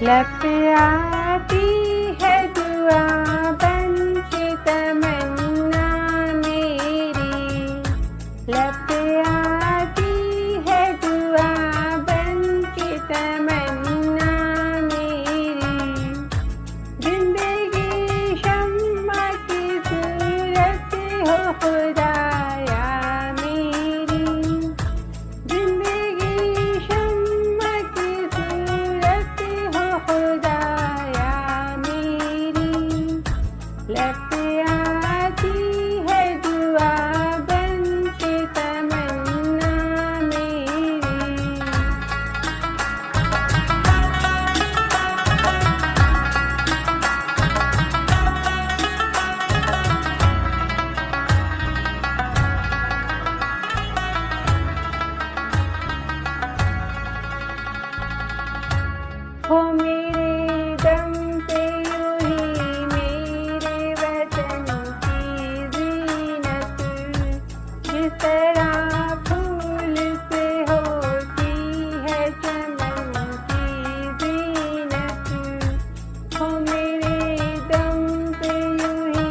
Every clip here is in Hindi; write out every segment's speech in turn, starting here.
लब आती है दुआ बन के तमन्ना मेरी, लब आती है दुआ बन के तमन्ना मेरी। जिंदगी शम्मा की सूरत हो खुदाया मेरी, जिंदगी शम्मा की सूरत हो खुदाया मेरी। लब आती है दुआ बन के तमन्ना मेरी। हो मेरे दम पे यूं ही मेरे वतन की ज़ीनत, जिस तरह फूल से होती है चमन की ज़ीनत। हो मेरे दम पे यूं ही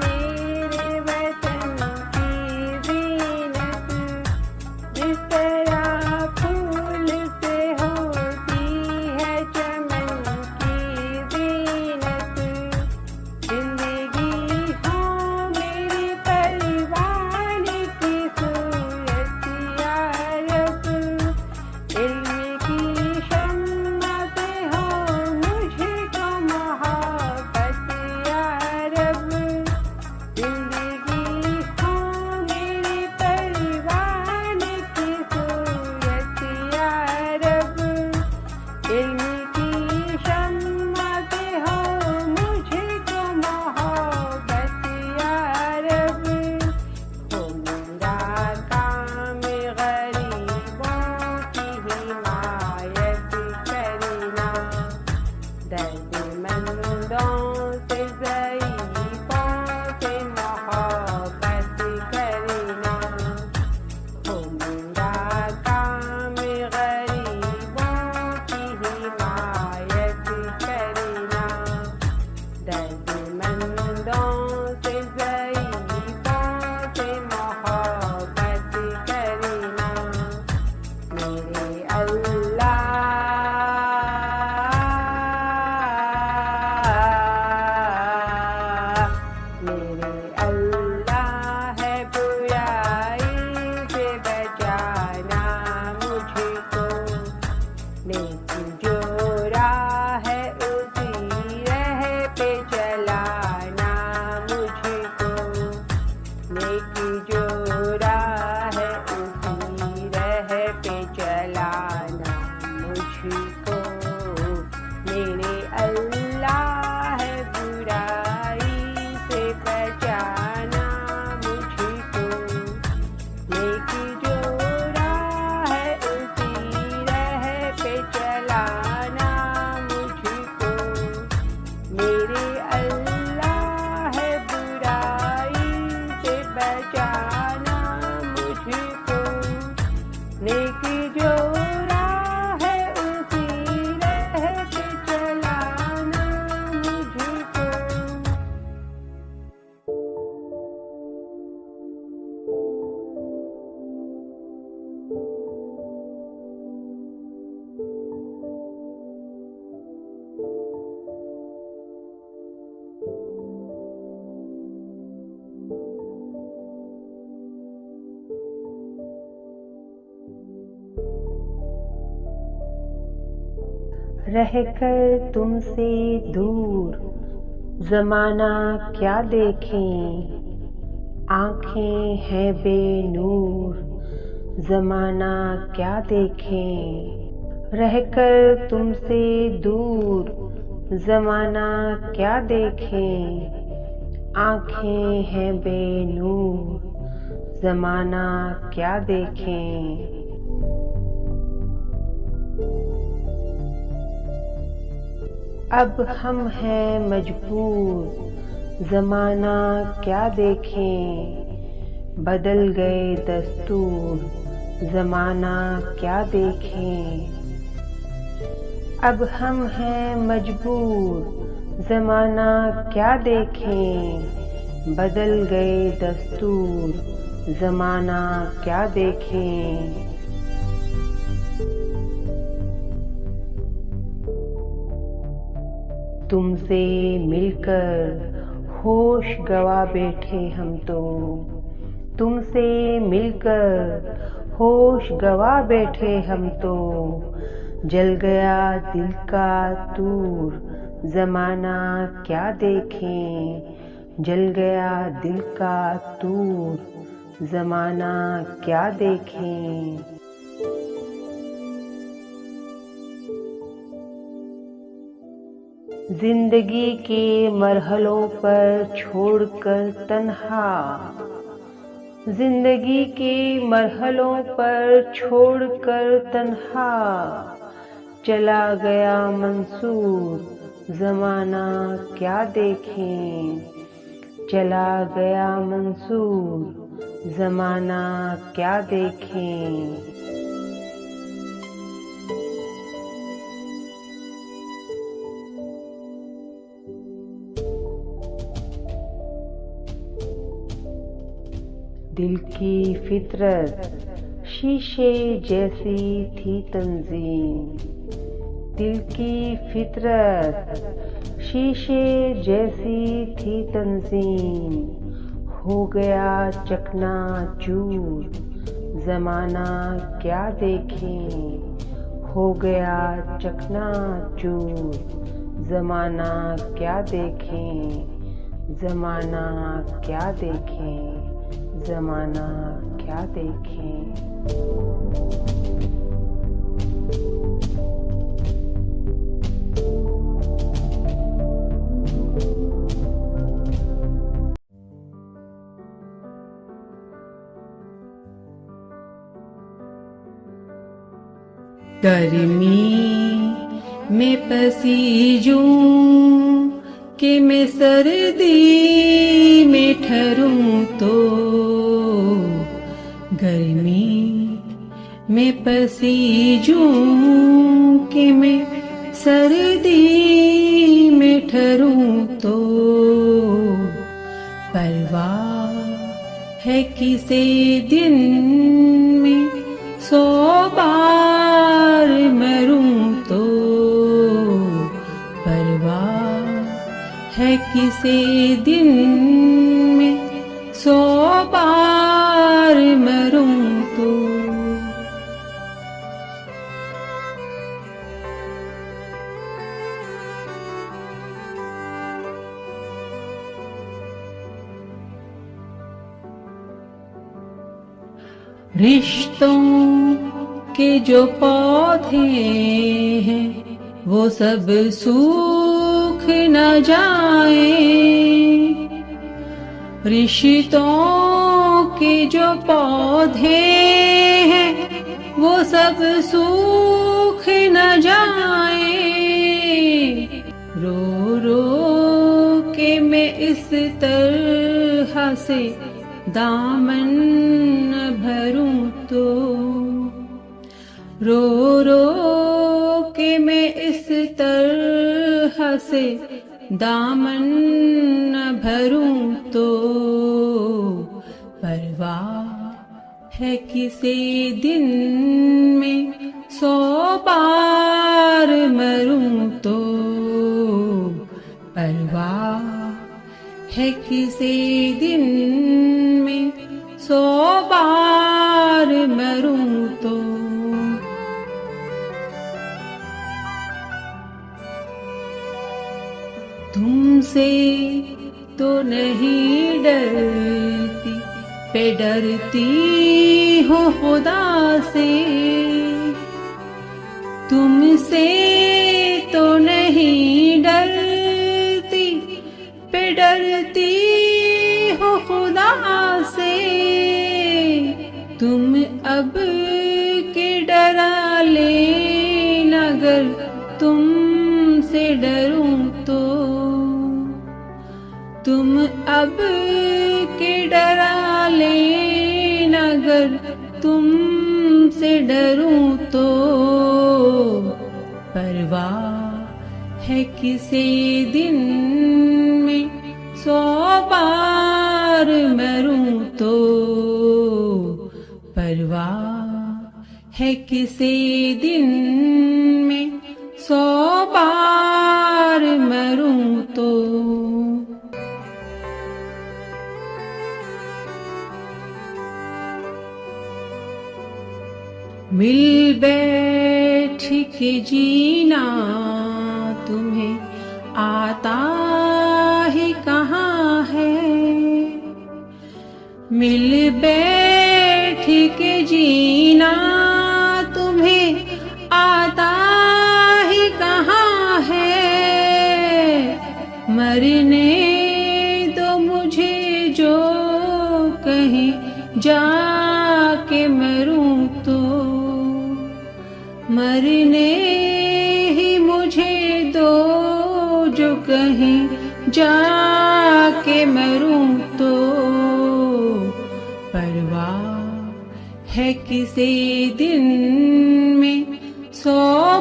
मेरे वतन की ज़ीनत, जिस तरह फूल से होती है चमन की ज़ीनत। जिंदगी हो मेरी परवान की सूरत या रब, इल्म की शम्मा से हो मुझको मोहब्बत या रब। जिंदगी हो मेरी परवान की सूरत या रब, इल्म की शम्मा से हो मुझको मोहब्बत या रब। हो मेरा काम गरीबों की हिमायत करना, दर्दमंदों से ज़ईफ़ों से मोहब्बत करना। हो मेरा काम गरीबों की हिमायत करना, दर्दमंदों से ज़ईफ़ों से मोहब्बत करना। मेरे अल्लाह, मेरे अल्लाह है बुराई से बचाना मुझको, नेकी जो राह है उसी राह पे चलाना मुझको, नेकी जो राह है उसी राह पे चलाना मुझको। मेरे अल्लाह है बुराई से बचाना मुझको, नेकी जो राह है उसी राह पे चलाना मुझको। मेरे अल्लाह है बुराई से बचाना मुझको, नेकी जो राह है उसी राह पे चलाना मुझको। रहकर तुमसे दूर ज़माना क्या देखें, आँखें हैं बेनूर ज़माना क्या देखें। रहकर तुमसे दूर ज़माना क्या देखें, आँखें हैं बेनूर ज़माना क्या देखें। अब हम हैं मजबूर ज़माना क्या देखें, बदल गए दस्तूर ज़माना क्या देखें। अब हम हैं मजबूर ज़माना क्या देखें, बदल गए दस्तूर ज़माना क्या देखें। तुमसे मिलकर होश गवा बैठे हम तो, तुमसे मिलकर होश गवा बैठे हम तो। जल गया दिल का तूर ज़माना क्या देखें, जल गया दिल का तूर ज़माना क्या देखें। जिंदगी के मरहलों पर छोड़कर तन्हा, जिंदगी के मरहलों पर छोड़कर तन्हा। चला गया मंसूर ज़माना क्या देखें, चला गया मंसूर ज़माना क्या देखें। दिल की फितरत शीशे जैसी थी तंजीम, दिल की फितरत शीशे जैसी थी तंजीम। हो गया चकनाचूर ज़माना क्या देखें, हो गया चकनाचूर ज़माना क्या देखें। ज़माना क्या देखें, ज़माना क्या देखें। गर्मी में पसीजूं कि मैं सर्दी में ठहरूं तो, गर्मी में पसीजूं कि मैं सर्दी में ठहरूं तो। परवाह है किसी दिन में 100 बार मरूं तो, परवाह है किसी दिन में 100 बार मरूं तो। रिश्तों के जो पौधे हैं वो सब सूख न जाए, रिश्तों के जो पौधे हैं वो सब सूख न जाए। रो रो के मैं इस तरह से दामन न भरूं तो, रो रो के मैं इस तरह से दामन न भरूं तो। परवाह है किसी दिन में 100 बार मरूं तो, परवाह है किसी दिन में 100 बार मरूं तो। तुमसे तो नहीं डरती, पे डरती हो खुदा से। तुमसे तो नहीं डरती, पे डरती हो खुदा से। तुम अब के डरा लेना अगर तुमसे डरूं तो, तुम अब के डरा लेना अगर तुमसे डरूं तो। पर परवाह है किसी दिन में 100 बार मरूं तो, परवाह है किसी दिन में 100 बार मरूं तो। मिल बैठ के जीना तुम्हें आता ही कहाँ है, मिल बैठ के जीना तुम्हें आता ही कहाँ है। मरने दो मुझे जो कहीं जाके मरूं तो, मरने ही मुझे दो जो कहीं जाके मरूं तो। परवाह है किसी दिन में 100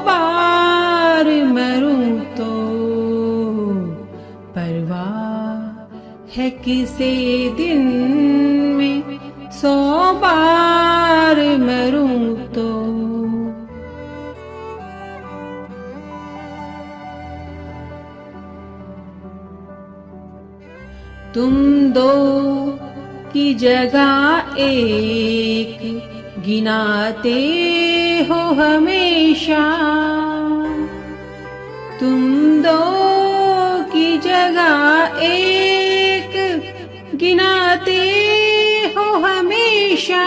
बार मरूं तो, परवाह है किसी दिन में 100 बार मरूं तो। तुम दो की जगह एक गिनाते हो हमेशा, तुम दो की जगह एक गिनाते हो हमेशा।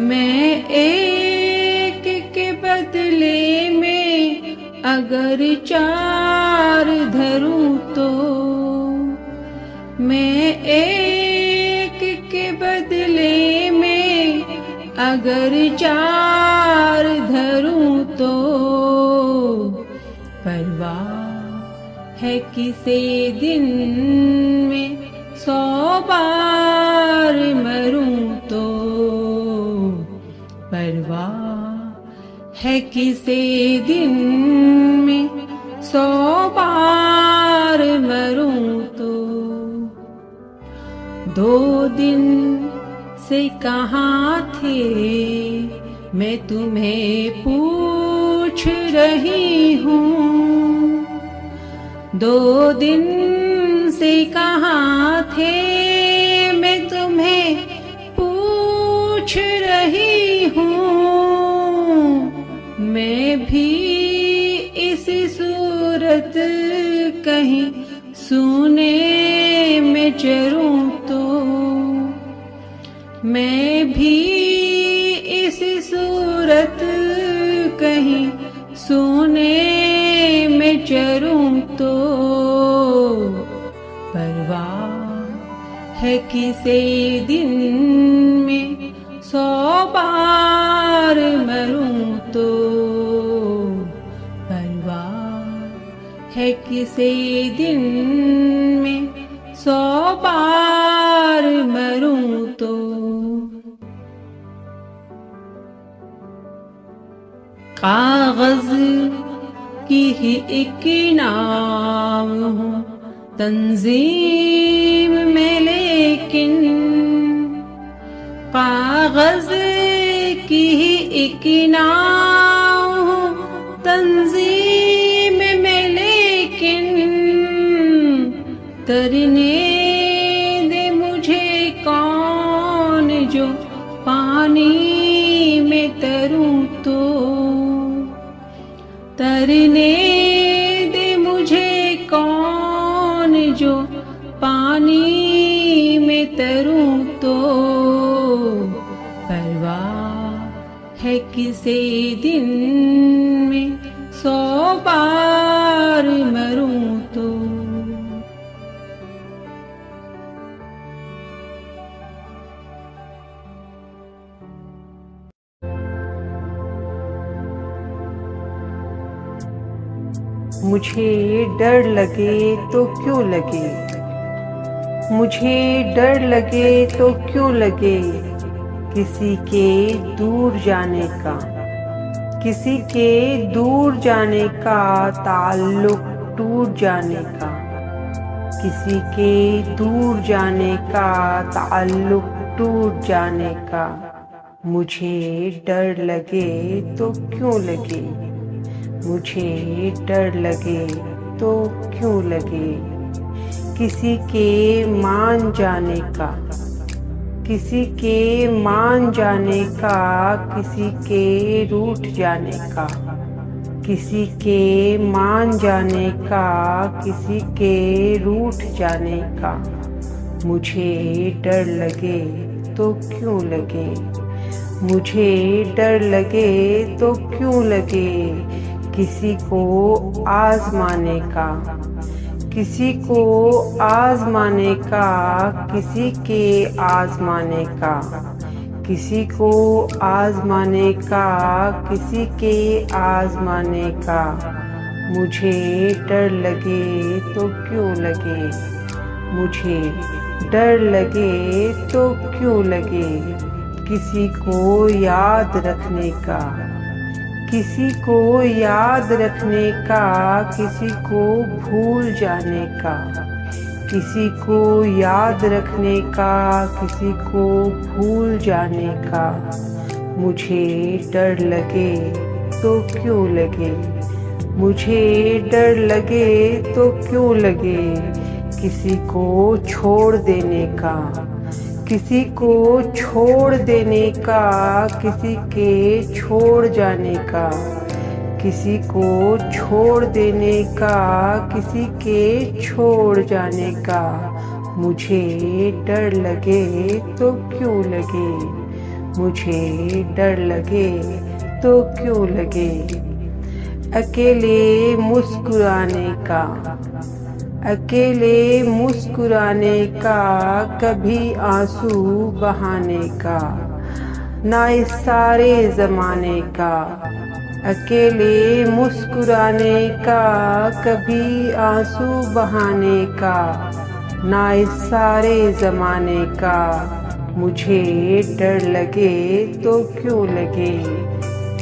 मैं एक के बदले में अगर 4 धरूं तो, मैं एक के बदले में अगर 4 धरूं तो। परवाह है किसी दिन में 100 बार मरूं तो, परवाह है किसी दिन में 100 बार मरूं तो। 2 दिन से कहाँ थे मैं तुम्हें पूछ रही हूँ, 2 दिन से कहाँ थे मैं तुम्हें पूछ रही हूँ। मैं भी इसी सूरत कहीं सुने में चरूं तो, मैं भी इस सूरत कहीं सोने में चरूं तो। परवाह है किसी दिन में 100 बार मरूं तो, परवाह है किसी दिन में 100 बार मरूं तो। कागज की ही एक नाम हूँ तंजीम में, लेकिन कागज की ही एक नाम हूँ तंजीम में, लेकिन तरने दे मुझे कौन जो पानी में तरूं तो, तरने दे मुझे कौन जो पानी में तरूं तो। परवाह है किसी दिन में 100 बार मरूं तो। मुझे डर लगे तो क्यों लगे, मुझे डर लगे तो क्यों लगे किसी के दूर जाने का, किसी के दूर जाने का ताल्लुक टूट जाने का, किसी के दूर जाने का ताल्लुक टूट जाने का। मुझे डर लगे तो क्यों लगे, मुझे डर लगे तो क्यों लगे। किसी के मान जाने का, किसी के मान जाने का, किसी के रूठ जाने का, किसी के मान जाने का, किसी के रूठ जाने का। मुझे डर लगे तो क्यों लगे, मुझे डर लगे तो क्यों लगे। किसी को आजमाने का, किसी को आजमाने का, किसी के आजमाने का, किसी को आजमाने का, किसी के आजमाने का। मुझे डर लगे तो क्यों लगे, मुझे डर लगे तो क्यों लगे। किसी को याद रखने का, किसी को याद रखने का, किसी को भूल जाने का, किसी को याद रखने का, किसी को भूल जाने का। मुझे डर लगे तो क्यों लगे, मुझे डर लगे तो क्यों लगे। किसी को छोड़ देने का, किसी को छोड़ देने का, किसी के छोड़ जाने का, किसी को छोड़ देने का, किसी के छोड़ जाने का। मुझे डर लगे तो क्यों लगे, मुझे डर लगे तो क्यों लगे। अकेले मुस्कुराने का, अकेले मुस्कुराने का, कभी आंसू बहाने का, ना इस सारे ज़माने का। अकेले मुस्कुराने का, कभी आंसू बहाने का, ना इस सारे ज़माने का। मुझे डर लगे तो क्यों लगे,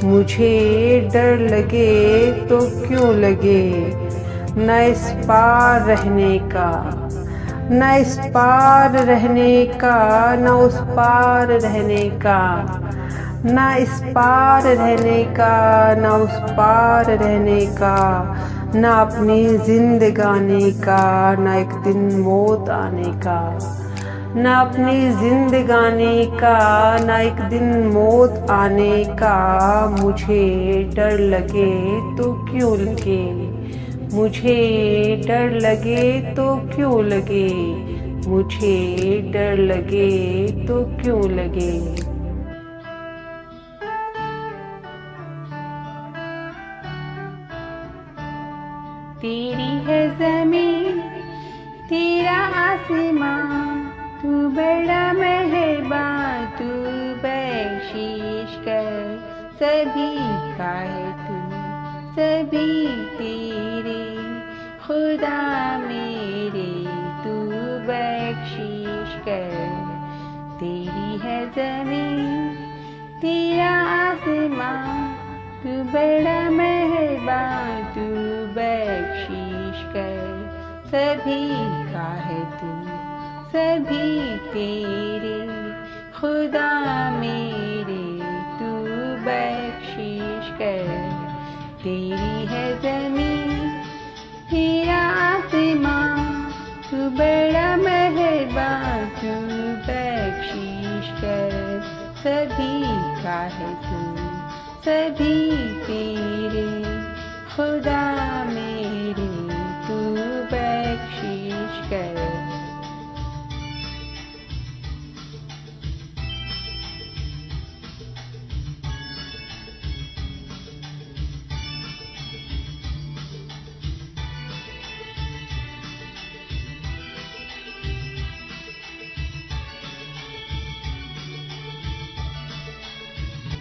मुझे डर लगे तो क्यों लगे। न इस पार रहने का, न इस पार रहने का, न उस पार रहने का, न इस पार रहने का, न उस पार रहने का। न अपनी जिंदगानी का, न एक दिन मौत आने का, न अपनी जिंदगानी का, न एक दिन मौत आने का। मुझे डर लगे तो क्यों लगे, मुझे डर लगे तो क्यों लगे, मुझे डर लगे तो क्यों लगे। तेरी है ज़मीन तेरा आसमां, तू बड़ा मेहरबान, तू बख्शिश कर सभी का है तू, सभी तेरे खुदा मेरे, तू बख्शिश कर। तेरी है ज़मीन तेरा आसमां, तू बड़ा मेहरबान, तू बख्शिश कर सभी का है तू, सभी तेरे खुदा मेरे, तू बख्शिश कर। तेरी है ज़मीन तेरा आसमां, तू बड़ा मेहरबान, तू बख्शिश कर सभी का है तू, सभी तेरे खुदा मेरे, तू बख्शिश कर।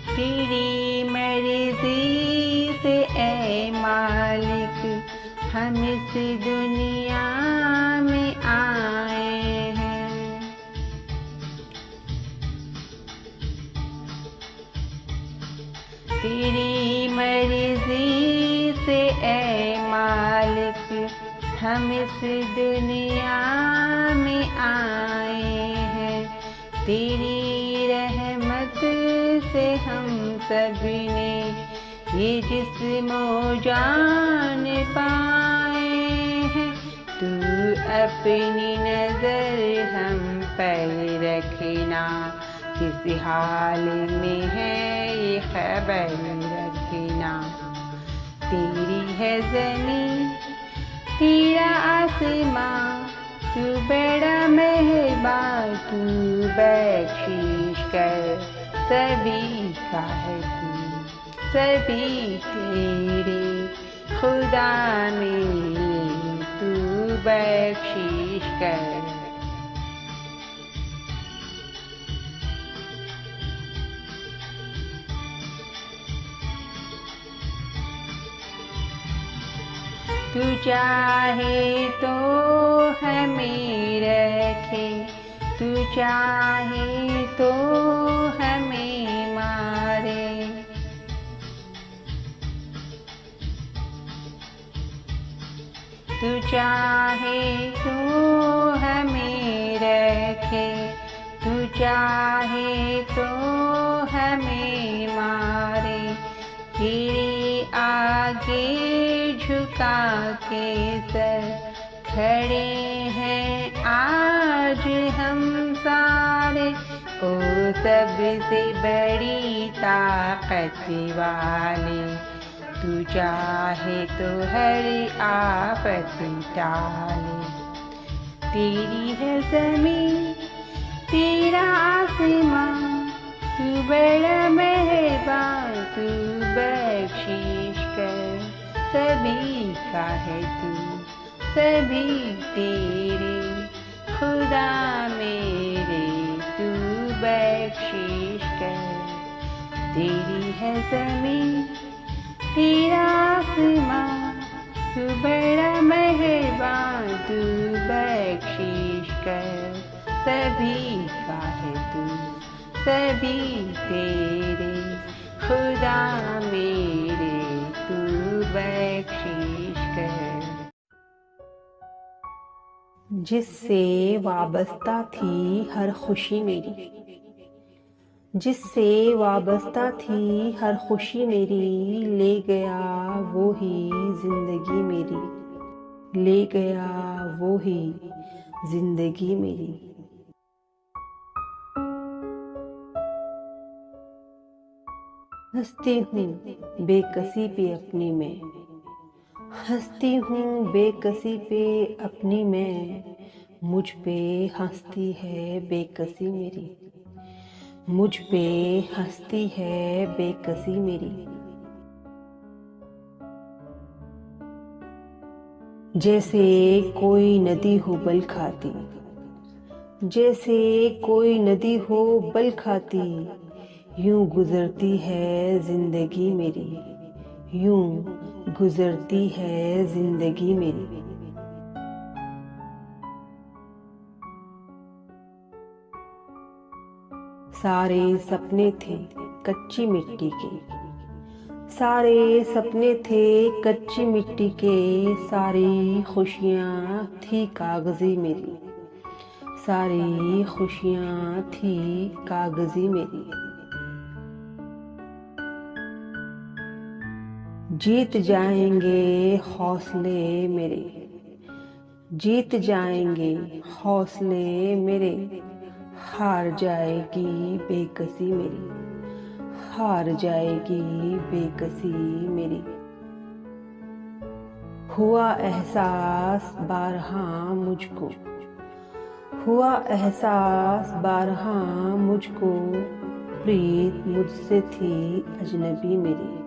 तेरी मर्ज़ी से ऐ मालिक हम इस दुनिया में आए हैं। तेरी हम इस दुनिया में आए हैं, तेरी रहमत से हम सब ने ये जिस्म जान पाए हैं। तू अपनी नजर हम पर रखना, किस हाल में है ये खबर रखना। तेरी है ज़मीं तेरा आसमां, तू बड़ा मेहरबान, तू बख्शिश कर सभी का है तू, सभी तेरे खुदा मेरे, तू बख्शिश कर। तू चाहे तो हमें रखे, तू चाहे तो हमें मारे। तू चाहे तो हमें रखे, तू चाहे तो हमें मारे। तेरे आगे झुका के सर खड़े हैं आज हम सारे, ओ सबसे बड़ी ताकत वाले। तू चाहे तो हर आफत टाले। तेरी है ज़मीं तेरा आसमां, तू बड़ा मेहरबान, तू बख्शिश कर सभी का है तू, सभी तेरे खुदा मेरे, तू बख्शिश कर। तेरी है ज़मीं तेरा आसमां, तू बड़ा मेहरबान, तू बख्शिश कर सभी का है तू, सभी तेरे खुदा मेरे, तू बख्शिश कर। जिससे वाबस्ता थी हर खुशी मेरी, जिससे वाबस्ता थी हर खुशी मेरी, ले गया वो ही जिंदगी मेरी, ले गया वो ही जिंदगी मेरी। हंसती हूँ बेकसी पे अपनी मैं, हंसती हूँ बेकसी पे अपनी मैं, मुझ पे हंसती है बेकसी मेरी, मुझ पे हंसती है बेकसी मेरी। जैसे कोई नदी हो बल खाती, जैसे कोई नदी हो बल खाती, यूं गुजरती है जिंदगी मेरी, यूं गुजरती है जिंदगी मेरी। सारे सपने थे कच्ची मिट्टी के, सारे सपने थे कच्ची मिट्टी के, सारी खुशियाँ थी कागजी मेरी, सारी खुशियाँ थी कागजी मेरी। जीत जाएंगे हौसले मेरे, जीत जाएंगे हौसले मेरे, हार जाएगी बेकसी मेरी, हार जाएगी बेकसी मेरी। हुआ एहसास बारहा मुझको, हुआ एहसास बारहा मुझको, प्रीत मुझसे थी अजनबी मेरी,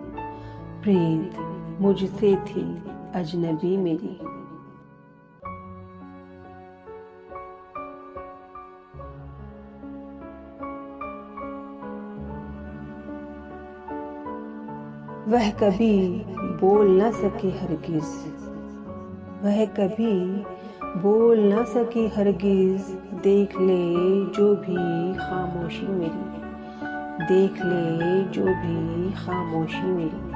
प्रीत मुझसे थी अजनबी मेरी। वह कभी बोल न सके हरगिज, वह कभी बोल न सके हरगिज, देख ले जो भी खामोशी मेरी, देख ले जो भी खामोशी मेरी।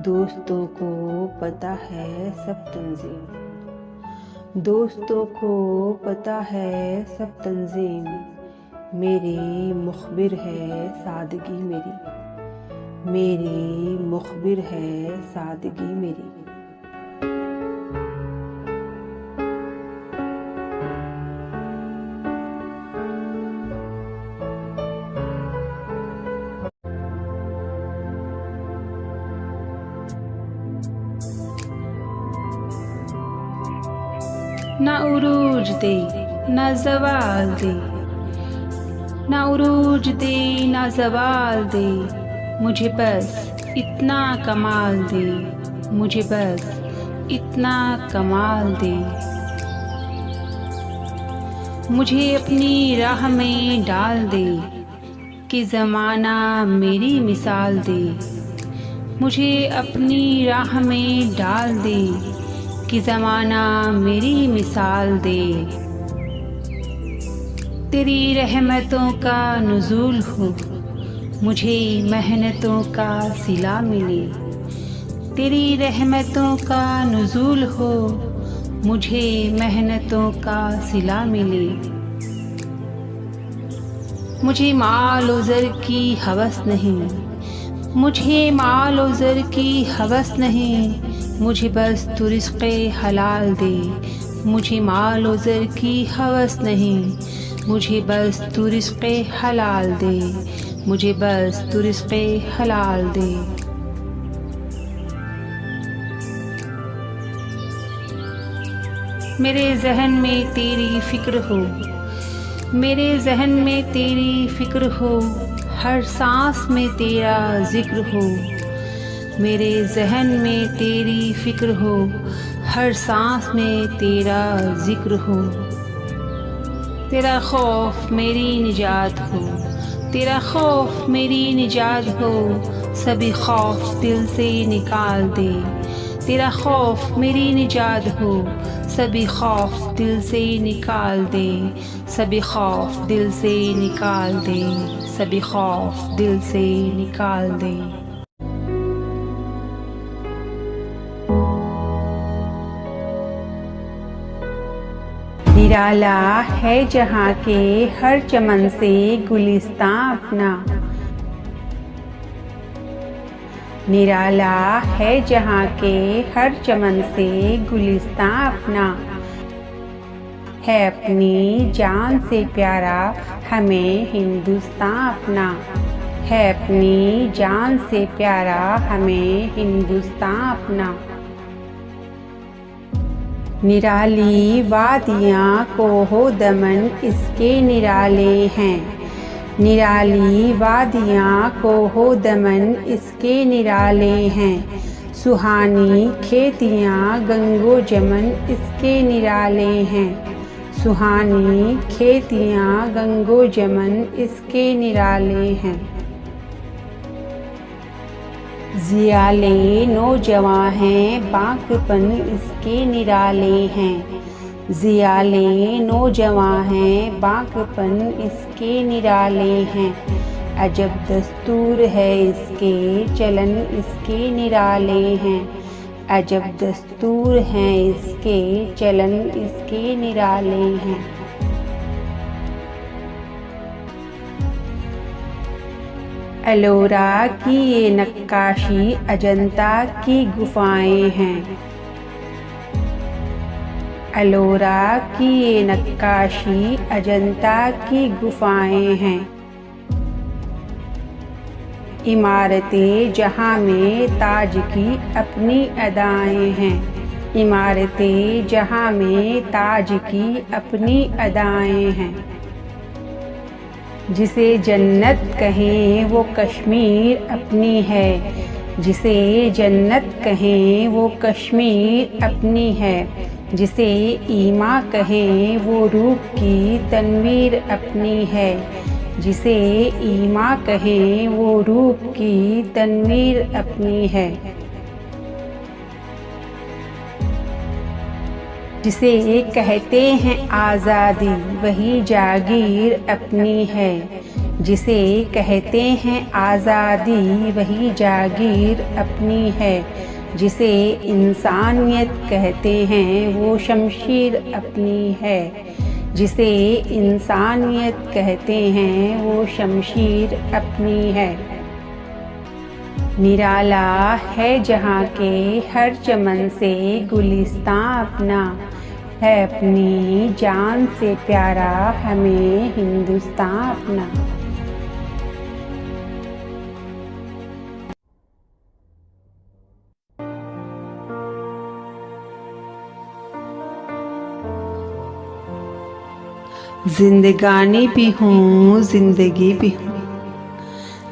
दोस्तों को पता है सब तंजीम, दोस्तों को पता है सब तंजीम, मेरी मुखबिर है सादगी मेरी, मेरी मुखबिर है सादगी मेरी। ना उरूज दे ना ज़वाल दे, ना उरूज दे ना ज़वाल दे, मुझे बस इतना कमाल दे, मुझे बस इतना कमाल दे। मुझे अपनी राह में डाल दे कि ज़माना मेरी मिसाल दे, मुझे अपनी राह में डाल दे कि ज़माना मेरी मिसाल दे। तेरी रहमतों का नुज़ूल हो, मुझे मेहनतों का सिला मिले, तेरी रहमतों का नुज़ूल हो, मुझे मेहनतों का सिला मिले। मुझे माल और ज़र की हवस नहीं, मुझे माल और ज़र की हवस नहीं, मुझे बस तू रिज़्क़े हलाल दे, मुझे माल और ज़र की हवस नहीं, मुझे बस तू रिज़्क़े हलाल दे, मुझे बस तू रिज़्क़े हलाल दे। मेरे ज़हन में तेरी फ़िक्र हो, मेरे ज़हन में तेरी फ़िक्र हो, हर सांस में तेरा ज़िक्र हो, मेरे ज़हन में तेरी फ़िक्र हो, हर सांस में तेरा ज़िक्र हो। तेरा खौफ मेरी निजात हो, तेरा खौफ मेरी निजात हो, सभी खौफ दिल से निकाल दे, तेरा खौफ मेरी निजात हो, सभी खौफ दिल से निकाल दे, सभी खौफ दिल से निकाल दे, सभी खौफ दिल से निकाल दे। निराला है जहाँ के हर चमन से गुलिस्तां अपना, निराला है जहाँ के हर चमन से गुलिस्तां अपना, है अपनी जान से प्यारा हमें हिंदुस्तां अपना, है अपनी जान से प्यारा हमें हिंदुस्तां अपना। निराली वादियाँ कोहो दमन इसके निराले हैं, निराली वादियाँ कोहो दमन इसके निराले हैं, सुहानी खेतियाँ गंगो जमन इसके निराले हैं, सुहानी खेतियाँ गंगो जमन इसके निराले हैं। ज़ियाले नौजवां हैं बांकपन इसके निराले हैं, ज़ियाले नौजवां हैं बांकपन इसके निराले हैं, अजब दस्तूर है इसके चलन इसके निराले हैं, अजब दस्तूर हैं इसके चलन इसके निराले हैं। एलोरा की ये नक्काशी अजंता की गुफाएं हैं, एलोरा की ये नक्काशी अजंता की गुफाएं हैं। इमारतें जहाँ में ताज की अपनी अदाएं हैं, इमारतें जहाँ में ताज की अपनी अदाएं हैं। जिसे जन्नत कहें वो कश्मीर अपनी है, जिसे जन्नत कहें वो कश्मीर अपनी है, जिसे ईमा कहें वो रूप की तनवीर अपनी है, जिसे ईमा कहें वो रूप की तनवीर अपनी है। जिसे कहते हैं आज़ादी वही जागीर अपनी है, जिसे कहते हैं आज़ादी वही जागीर अपनी है, जिसे इंसानियत कहते हैं वो शमशीर अपनी है, जिसे इंसानियत कहते हैं वो शमशीर अपनी है। निराला है जहाँ के हर चमन से गुलिस्तां अपना है, अपनी जान से प्यारा हमें हिंदुस्तान अपना। जिंदगानी भी हूँ जिंदगी भी हूँ,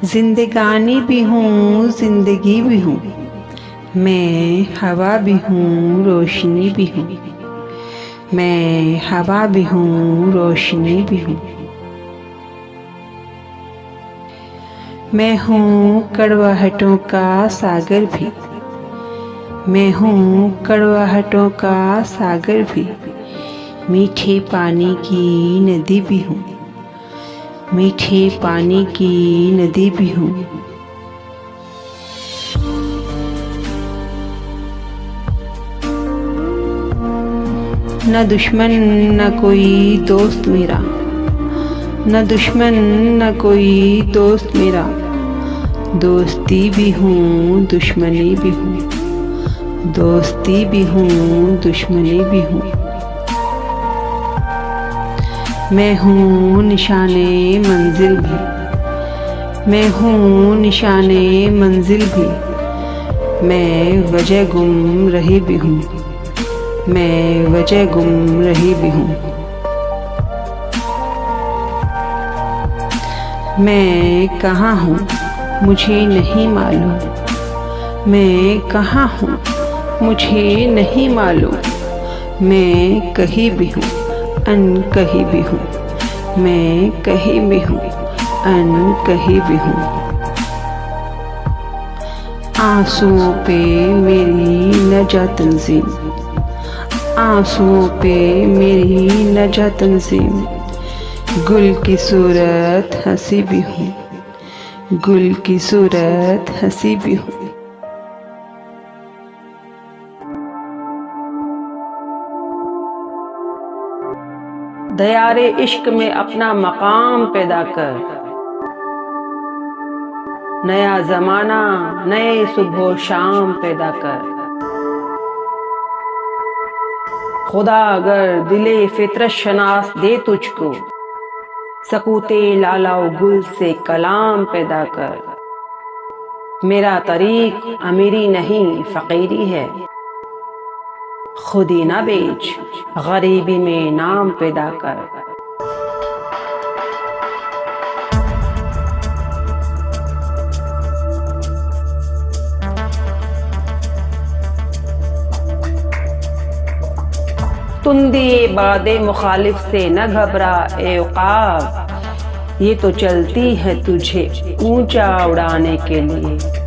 जिंदगानी भी हूँ जिंदगी भी हूँ, मैं हवा भी हूँ रोशनी भी हूँ, मैं हवा भी हूँ रोशनी भी हूँ। मैं हूँ कड़वाहटों का सागर भी, मैं हूँ कड़वाहटों का सागर भी, मीठे पानी की नदी भी हूँ, मीठे पानी की नदी भी हूँ। न दुश्मन न कोई दोस्त मेरा, न दुश्मन न कोई दोस्त मेरा, दोस्ती भी हूँ दुश्मनी भी हूँ, दोस्ती भी हूँ दुश्मनी भी हूँ। मैं हूँ निशाने मंजिल भी, मैं हूँ निशाने मंजिल भी, मैं वजह गुम रही भी हूँ, मैं वजह गुम रही भी हूँ। मैं कहाँ हूँ मुझे नहीं मालूम, मैं कहाँ हूँ मुझे नहीं मालूम, मैं कहीं भी हूँ अनकहीं भी हूँ, मैं कहीं भी हूँ अनकहीं भी हूँ। आंसुओं पे मेरी नजा तंजीम, आंसुओं पे मेरी नजा तंजीम, गुल की सूरत हंसी भी हूँ, गुल की सूरत हंसी भी हूँ। दयारे इश्क में अपना मकाम पैदा कर, नया जमाना नए सुबह शाम पैदा कर। खुदा अगर दिले फितरत शनास दे तुझको, सकूते लालाओ गुल से कलाम पैदा कर। मेरा तरीक अमीरी नहीं फकीरी है, खुदी ना बेच गरीबी में नाम पैदा कर। तुंदी बादे मुखालिफ से न घबरा ए उकाब, ये तो चलती है तुझे ऊंचा उड़ाने के लिए।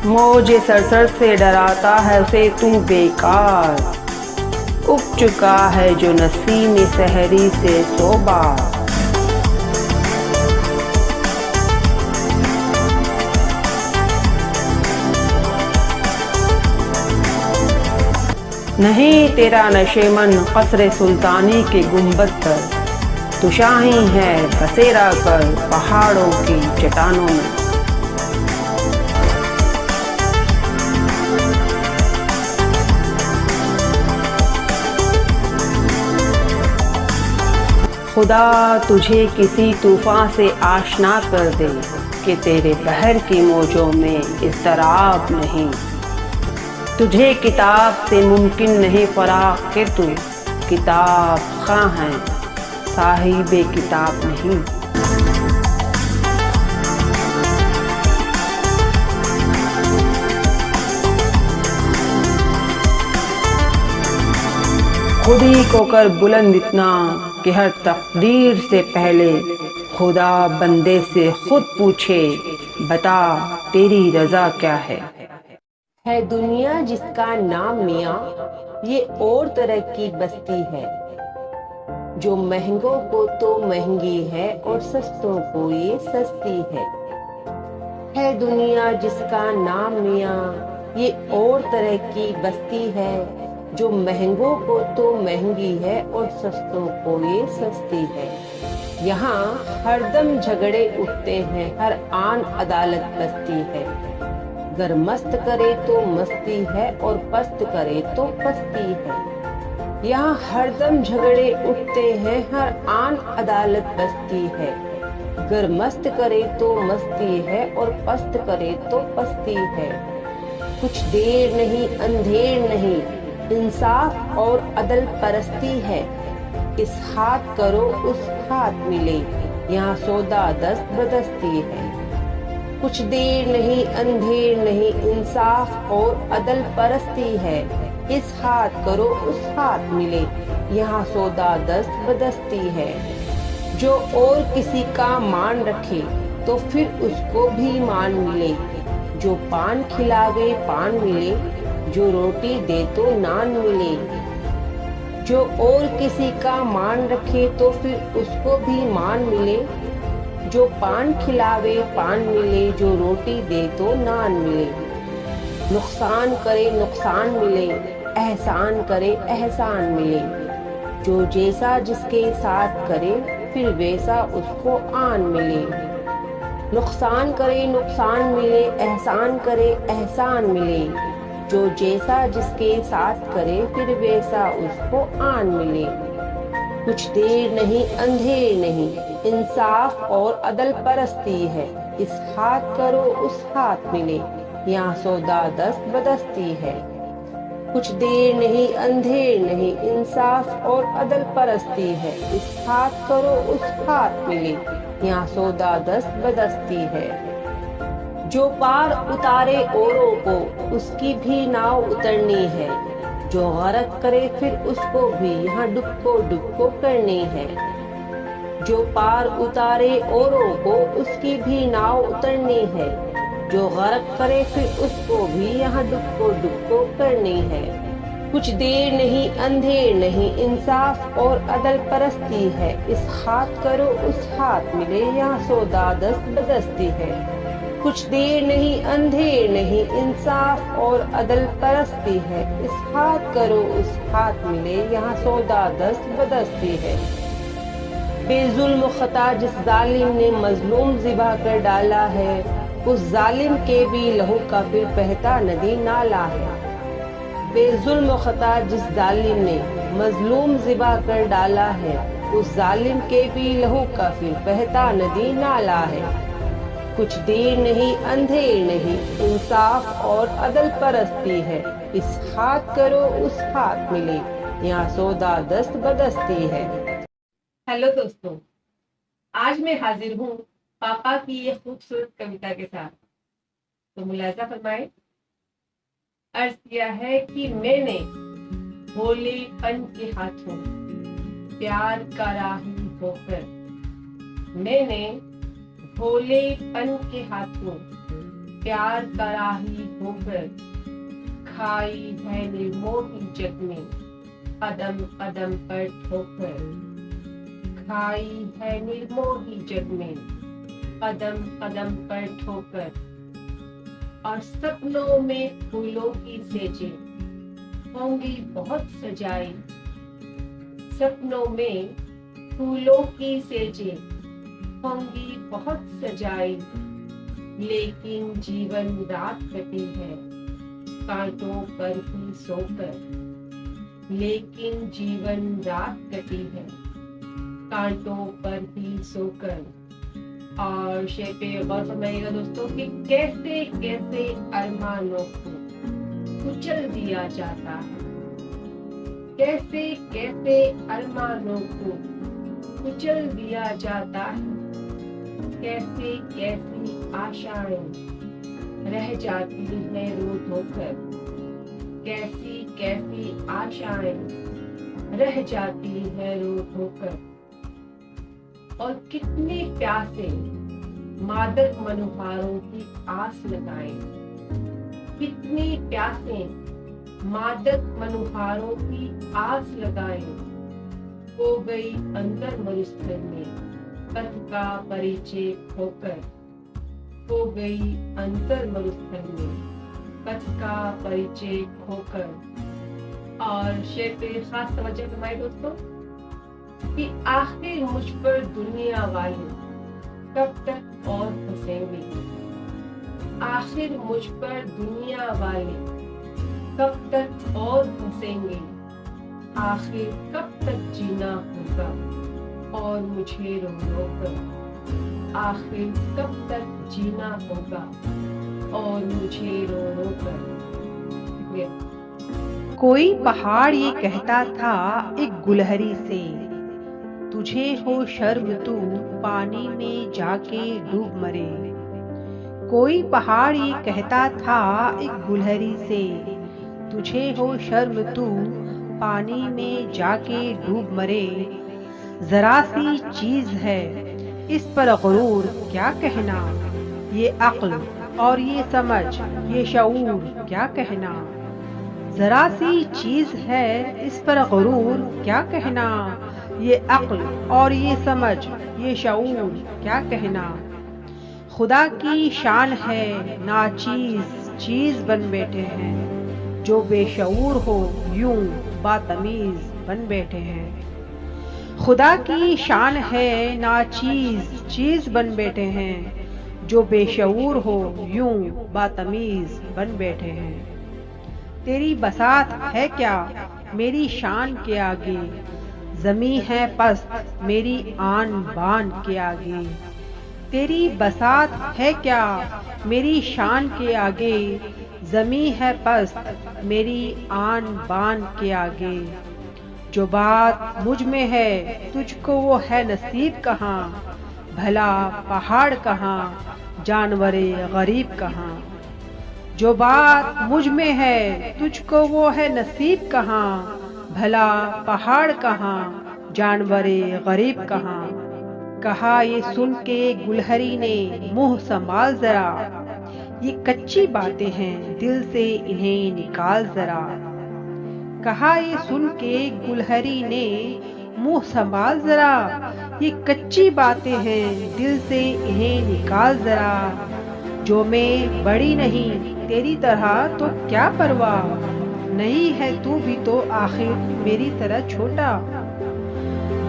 मौजे सरसर से डराता है उसे तू बेकार, उग चुका है जो नसीम सहरी से सोबा। नहीं तेरा नशेमन कसरे सुल्तानी के गुंबद पर, तू शाही है बसेरा कर पहाड़ों की चट्टानों में। खुदा तुझे किसी तूफान से आशना कर दे कि तेरे बहर की मौजों में इज़्तिराब नहीं। तुझे किताब से मुमकिन नहीं फराग कि तू किताब ख़्वाह है, साहिबे किताब नहीं। खुद ही को कर बुलंद इतना कि हर तकदीर से पहले खुदा बंदे से खुद पूछे, बता तेरी रजा क्या है दुनिया जिसका नाम मियाँ, ये और तरह की बस्ती है, जो महंगों को तो महंगी है और सस्तों को ये सस्ती है दुनिया जिसका नाम मियाँ, ये और तरह की बस्ती है, जो महंगों को तो महंगी है और सस्तों को ये सस्ती है। यहाँ हरदम झगड़े उठते हैं, हर आन अदालत बसती है, गर मस्त करे तो मस्ती है और पस्त करे तो पस्ती है। यहाँ हरदम झगड़े उठते हैं, हर आन अदालत बसती है, गर मस्त करे तो मस्ती है और पस्त करे तो पस्ती है। कुछ देर नहीं अंधेर नहीं, इंसाफ और अदल परस्ती है, इस हाथ करो उस हाथ मिले, यहाँ सौदा दस्त बदस्ती है। कुछ देर नहीं अंधेर नहीं, इंसाफ और अदल परस्ती है, इस हाथ करो उस हाथ मिले, यहाँ सौदा दस्त बदस्ती है। जो और किसी का मान रखे तो फिर उसको भी मान मिले, जो पान खिलावे पान मिले, जो रोटी दे तो नान मिले। जो और किसी का मान रखे तो फिर उसको भी मान मिले, जो पान खिलावे पान मिले, जो रोटी दे तो नान मिले। नुकसान करे नुकसान मिले, एहसान करे एहसान मिले, जो जैसा जिसके साथ करे फिर वैसा उसको आन मिले। नुकसान करे नुकसान मिले, एहसान करे एहसान मिले, जो जैसा जिसके साथ करे फिर वैसा उसको आन मिले। कुछ देर नहीं अंधेर नहीं, इंसाफ और अदल परस्ती है, इस हाथ करो उस हाथ मिले, यहाँ सौदा दस्त बदस्ती है। कुछ देर नहीं अंधेर नहीं, इंसाफ और अदल परस्ती है, इस हाथ करो उस हाथ मिले, यहाँ सौदा दस्त बदस्ती है। जो पार उतारे औरों को उसकी भी नाव उतरनी है, जो गरक करे फिर उसको भी यहाँ डुबको करनी है। जो पार उतारे औरों को उसकी भी नाव उतरनी है, जो गरक करे फिर उसको भी यहाँ डुबको करनी है। कुछ देर नहीं अंधेर नहीं, इंसाफ और अदल परस्ती है, इस हाथ करो उस हाथ मिले, यहाँ सौदा दस्त बदस्ती है। कुछ देर नहीं अंधेर नहीं, इंसाफ और अदल परस्ती है, इस हाथ करो उस हाथ मिले, यहाँ सौदा दस्त बदस्ती है। बेजुल्म खता जिस जालिम ने मजलूम ज़िबा कर डाला है, उस जालिम के भी लहू का फिर बहता नदी नाला है। बेजुल्म खता जिस जालिम ने मजलूम ज़िबा कर डाला है, उस जालिम के भी लहू का फिर बहता नदी नाला है। कुछ देर नहीं अंधेर नहीं, इंसाफ और अदल परस्ती है, इस हाथ करो उस हाथ मिले, यहाँ सौदा दस्त बदस्ती है। हेलो दोस्तों, आज मैं हाजिर हूँ पापा की ये खूबसूरत कविता के साथ, तो मुलाजा फरमाए। अर्ज किया है कि मैंने भोलेपन के हाथों प्यार का राही होकर, मैंने भोलेपन के हाथों प्यार का राही होकर, खाई है निर्मोही जग में कदम कदम पर ठोकर, खाई है निर्मोही जग में कदम कदम पर ठोकर। और सपनों में फूलों की सेजें होंगी बहुत सजाई, सपनों में फूलों की सेजें होंगी बहुत सजाई, लेकिन जीवन रात कटी है कांटों पर ही सोकर, लेकिन जीवन रात कटी है कांटों पर ही सोकर। और शेर पे गौर फरमाइएगा दोस्तों कि कैसे कैसे अरमानों को कुचल दिया जाता है, कैसे कैसे अरमानों को कुचल दिया जाता है, कैसे कैसी आशाएं रह जाती हैं रो धोकर, कैसी कैसी आशाएं रह जाती है रो धोकर। और कितने प्यासे मादक मनोहारों की आस लगाए, कितने प्यासे मादक मनोहारों की आस लगाए। हो गई अंतर मरुस्थल में पथ का परिचय खोकर, हो गई अंतर मरुस्थल में पथ का परिचय खोकर। और शेर पे खास तवज्जो फरमाए दोस्तों कि आखिर मुझ पर दुनिया वाले कब तक और हंसेंगे, आखिर मुझ पर दुनिया वाले कब तक और हंसेंगे। आखिर कब तक जीना होगा और मुझे रो रो कर, आखिर कब तक जीना होगा और मुझे रो रो कर। कोई पहाड़ ये कहता था एक गुलहरी से, तुझे हो शर्म तू पानी में जाके डूब मरे। कोई पहाड़ ये कहता था एक गुलहरी से, तुझे हो शर्म तू पानी में जाके डूब मरे। जरा सी चीज है इस पर गुरूर क्या कहना, ये अक्ल और ये समझ ये शऊर क्या कहना। जरा सी चीज है इस पर गुरूर क्या कहना, ये अक्ल और ये समझ ये शऊर क्या कहना। खुदा की शान है नाचीज चीज बन बैठे हैं, जो बेशऊर हो यूं बातमीज बन बैठे हैं। खुदा की शान है नाचीज चीज बन बैठे हैं, जो बेशऊर हो यूं बातमीज बन बैठे हैं। तेरी बसात है क्या मेरी शान के आगे, जमी है पस्त मेरी आन बान के आगे। तेरी बसात है क्या मेरी शान के आगे, जमी है पस्त मेरी आन बान के आगे। जो बात मुझ में है तुझको वो है नसीब कहाँ, भला पहाड़ कहाँ जानवरे गरीब कहाँ। जो बात मुझ में है तुझको वो है नसीब कहाँ, भला पहाड़ कहाँ जानवरे गरीब कहाँ। कहा ये सुन के गुलहरी ने मुंह संभाल जरा, ये कच्ची बातें हैं दिल से इन्हें निकाल जरा। कहा ये सुन के गुलहरी ने मुंह संभाल जरा, ये कच्ची बातें हैं दिल से इन्हें निकाल जरा। जो मैं बड़ी नहीं तेरी तरह तो क्या परवाह, नहीं है तू भी तो आखिर मेरी तरह छोटा।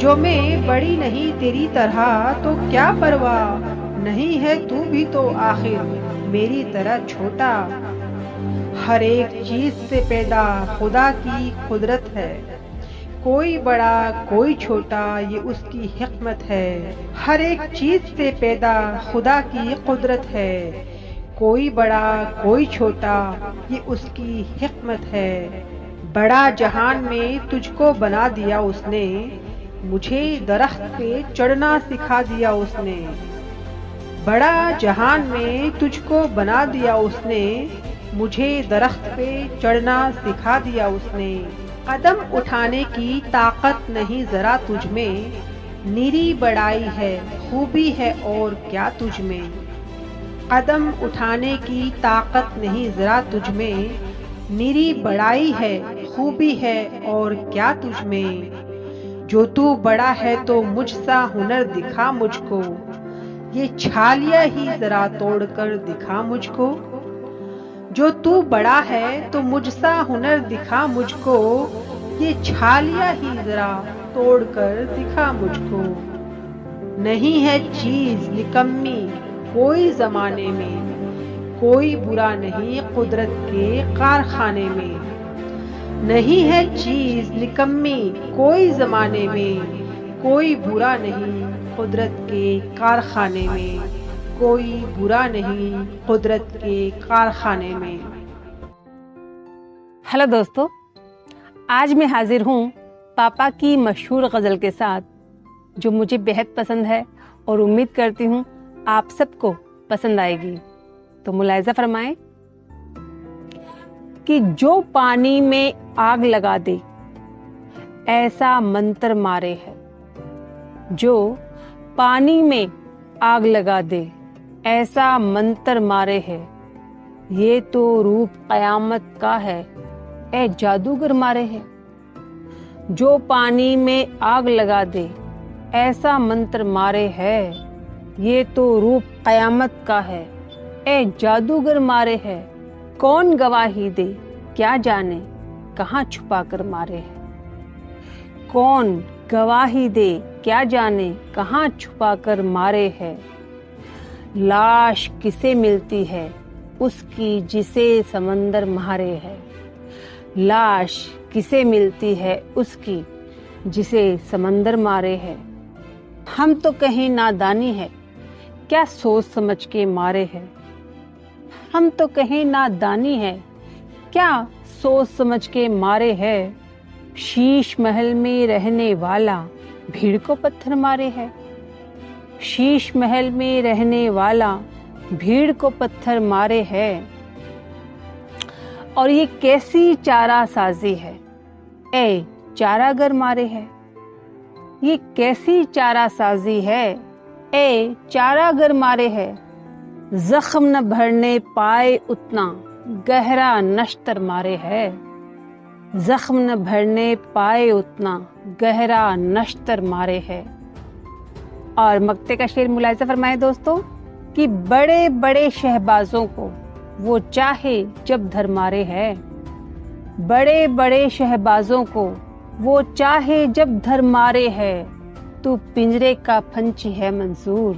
जो मैं बड़ी नहीं तेरी तरह तो क्या परवाह, नहीं है तू भी तो आखिर मेरी तरह छोटा। हर एक चीज से पैदा खुदा की कुदरत है, कोई बड़ा कोई छोटा ये उसकी हिकमत है। हर एक चीज से पैदा खुदा की कुदरत है, कोई बड़ा कोई छोटा ये उसकी हिकमत है। बड़ा जहान में तुझको बना दिया उसने, मुझे दरख्त पे चढ़ना सिखा दिया उसने। बड़ा जहान में तुझको बना दिया उसने, मुझे दरख्त पे चढ़ना सिखा दिया उसने। कदम उठाने की ताकत नहीं जरा तुझ में, निरी बड़ाई है खूबी है और क्या तुझ में। कदम उठाने की ताकत नहीं जरा तुझ में, निरी बड़ाई है खूबी है और क्या तुझ में। जो तू बड़ा है तो मुझसा हुनर दिखा मुझको, ये छालियां ही जरा तोड़कर दिखा मुझको। जो तू बड़ा है तो मुझसा हुनर दिखा मुझको, ये छालियां ही जरा तोड़कर दिखा मुझको। नहीं है चीज निकम्मी कोई जमाने में, कोई बुरा नहीं कुदरत के कारखाने में। नहीं है चीज निकम्मी कोई जमाने में, कोई बुरा नहीं कुदरत के कारखाने में, कोई बुरा नहीं कुदरत के कारखाने में। हेलो दोस्तों, आज मैं हाजिर हूँ पापा की मशहूर गज़ल के साथ, जो मुझे बेहद पसंद है और उम्मीद करती हूँ आप सबको पसंद आएगी। तो मुलाहिज़ा फरमाएं कि जो पानी में आग लगा दे, ऐसा मंत्र मारे है। जो पानी में आग लगा दे ऐसा मंत्र मारे है। ये तो रूप कयामत का है, ए जादूगर मारे है। जो पानी में आग लगा दे ऐसा मंत्र मारे है। ये तो रूप कयामत का है, ए जादूगर मारे है। कौन गवाही दे क्या जाने कहाँ छुपा कर मारे है। कौन गवाही दे क्या जाने कहाँ छुपा कर मारे है। लाश किसे मिलती है उसकी जिसे समंदर मारे है। लाश किसे मिलती है उसकी जिसे समंदर मारे है। हम तो कहीं नादानी है क्या सोच समझ के मारे है। हम तो कहीं नादानी है क्या सोच समझ के मारे है। शीश महल में रहने वाला भीड़ को पत्थर मारे है। शीश महल में रहने वाला भीड़ को पत्थर मारे है। और ये कैसी चारा साजी है, ए चारागर मारे है। ये कैसी चारा साजी है, ए चारागर मारे है। जख्म न भरने पाए उतना गहरा नश्तर मारे है। जख्म न भरने पाए उतना गहरा नश्तर मारे है। और मक्ते का शेर मुलाहिजा फरमाए दोस्तों कि बड़े बड़े शहबाजों को वो चाहे जब धर मारे है। बड़े बड़े शहबाजों को वो चाहे जब धर मारे है। तू पिंजरे का पंछी है मंसूर।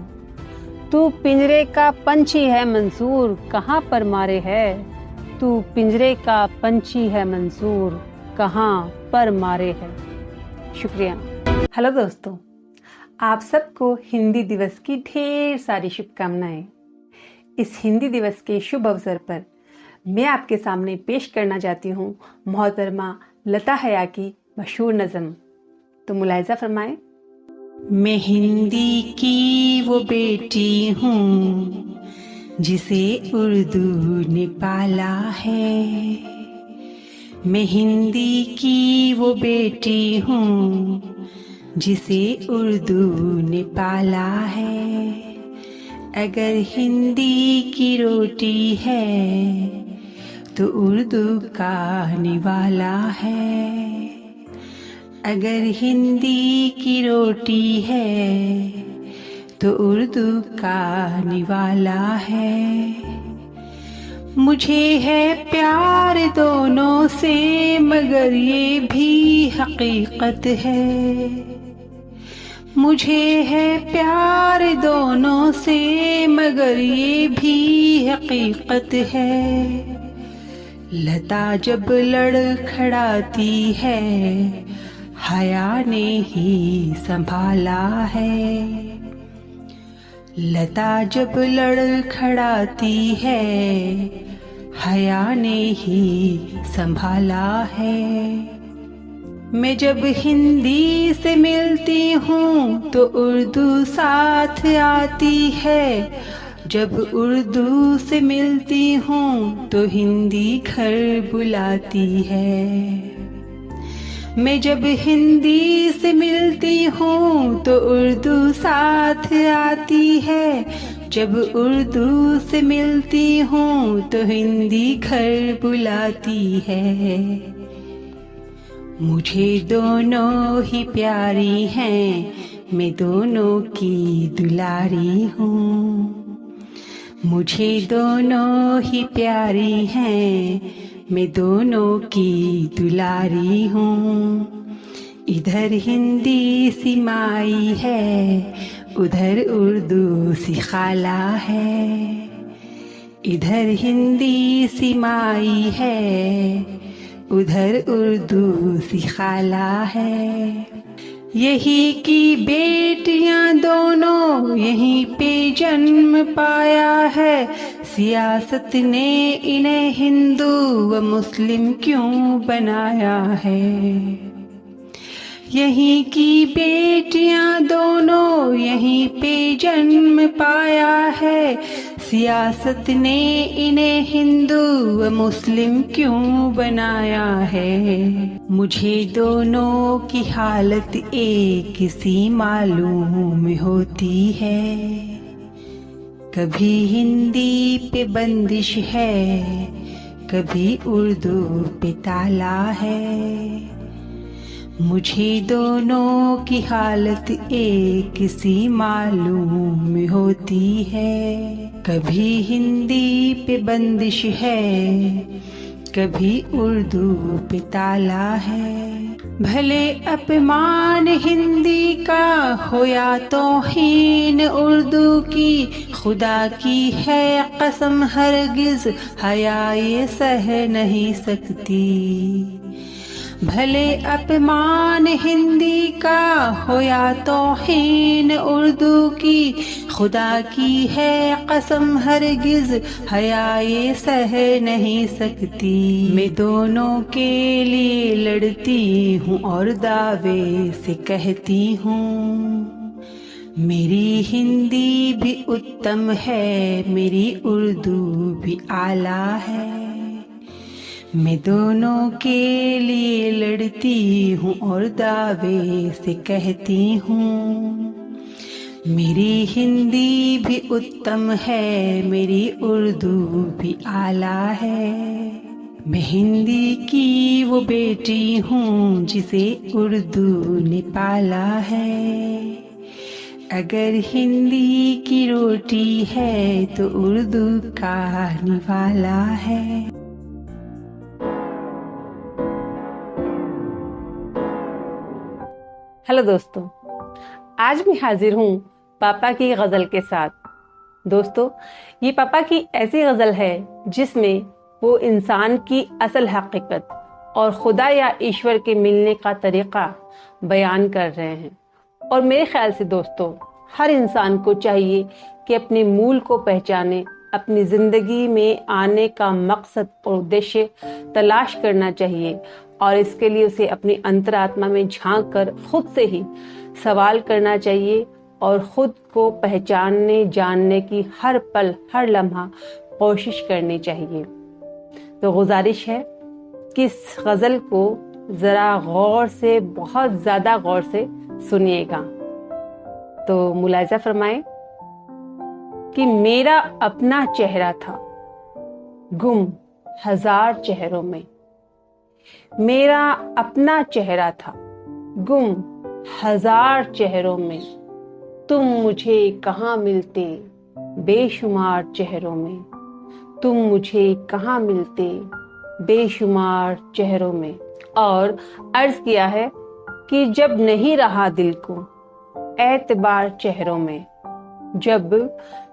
तू पिंजरे का पंछी है मंसूर कहाँ पर मारे है। तू पिंजरे का पंछी है मंसूर कहाँ पर मारे है। शुक्रिया। हेलो दोस्तों, आप सबको हिंदी दिवस की ढेर सारी शुभकामनाएं। इस हिंदी दिवस के शुभ अवसर पर मैं आपके सामने पेश करना चाहती हूँ मोहतरमा लता हया की मशहूर नज़म। तो मुलाहिजा फरमाएं। मैं हिंदी की वो बेटी हूँ जिसे उर्दू ने पाला है। मैं हिंदी की वो बेटी हूँ जिसे उर्दू ने पाला है। अगर हिंदी की रोटी है तो उर्दू का निवाला है। अगर हिंदी की रोटी है तो उर्दू का निवाला है। मुझे है प्यार दोनों से मगर ये भी हकीकत है। मुझे है प्यार दोनों से मगर ये भी हकीकत है। लता जब लड़खड़ाती है हया ने ही संभाला है। लता जब लड़खड़ाती है हया ने ही संभाला है। मैं जब हिंदी से मिलती हूँ तो उर्दू साथ आती है। जब उर्दू से मिलती हूँ तो हिंदी घर बुलाती है। मैं जब हिंदी से मिलती हूँ तो उर्दू साथ आती है। जब उर्दू से मिलती हूँ तो हिंदी घर बुलाती है। मुझे दोनों ही प्यारी हैं, मैं दोनों की दुलारी हूँ। मुझे दोनों ही प्यारी हैं, मैं दोनों की दुलारी हूँ। इधर हिंदी सी माई है, उधर उर्दू सी खाला है। इधर हिंदी सी माई है, उधर उर्दू सी खाला है। यही की बेटियां दोनों यहीं पे जन्म पाया है। सियासत ने इन्हें हिंदू व मुस्लिम क्यों बनाया है। यहीं की बेटियां दोनों यहीं पे जन्म पाया है। सियासत ने इन्हें हिंदू व मुस्लिम क्यों बनाया है? मुझे दोनों की हालत एक सी मालूम होती है। कभी हिंदी पे बंदिश है, कभी उर्दू पे ताला है। मुझे दोनों की हालत एक सी मालूम होती है। कभी हिंदी पे बंदिश है, कभी उर्दू पे ताला है। भले अपमान हिंदी का हो या तौहीन उर्दू की, खुदा की है कसम हरगिज हया ये सह नहीं सकती। भले अपमान हिंदी का हो या तौहीन उर्दू की, खुदा की है कसम हरगिज हया ये सह नहीं सकती। मैं दोनों के लिए लड़ती हूँ और दावे से कहती हूँ, मेरी हिंदी भी उत्तम है, मेरी उर्दू भी आला है। मैं दोनों के लिए लड़ती हूँ और दावे से कहती हूँ, मेरी हिंदी भी उत्तम है, मेरी उर्दू भी आला है। मैं हिंदी की वो बेटी हूँ जिसे उर्दू ने पाला है। अगर हिंदी की रोटी है तो उर्दू का निवाला है। हेलो दोस्तों, आज मैं हाजिर हूँ पापा की गज़ल के साथ। दोस्तों, ये पापा की ऐसी गज़ल है जिसमें वो इंसान की असल हकीकत और खुदा या ईश्वर के मिलने का तरीक़ा बयान कर रहे हैं। और मेरे ख्याल से दोस्तों, हर इंसान को चाहिए कि अपने मूल को पहचाने, अपनी ज़िंदगी में आने का मकसद और उद्देश्य तलाश करना चाहिए। और इसके लिए उसे अपनी अंतरात्मा में झांक कर खुद से ही सवाल करना चाहिए और खुद को पहचानने जानने की हर पल हर लम्हा कोशिश करनी चाहिए। तो गुजारिश है कि इस गज़ल को ज़रा गौर से, बहुत ज़्यादा गौर से सुनिएगा। तो मुलाहिज़ा फरमाएं कि मेरा अपना चेहरा था गुम हजार चेहरों में। मेरा अपना चेहरा था गुम हजार चेहरों में। तुम मुझे कहाँ मिलते बेशुमार चेहरों में। तुम मुझे कहाँ मिलते बेशुमार चेहरों में। और अर्ज किया है कि जब नहीं रहा दिल को एतबार चेहरों में। जब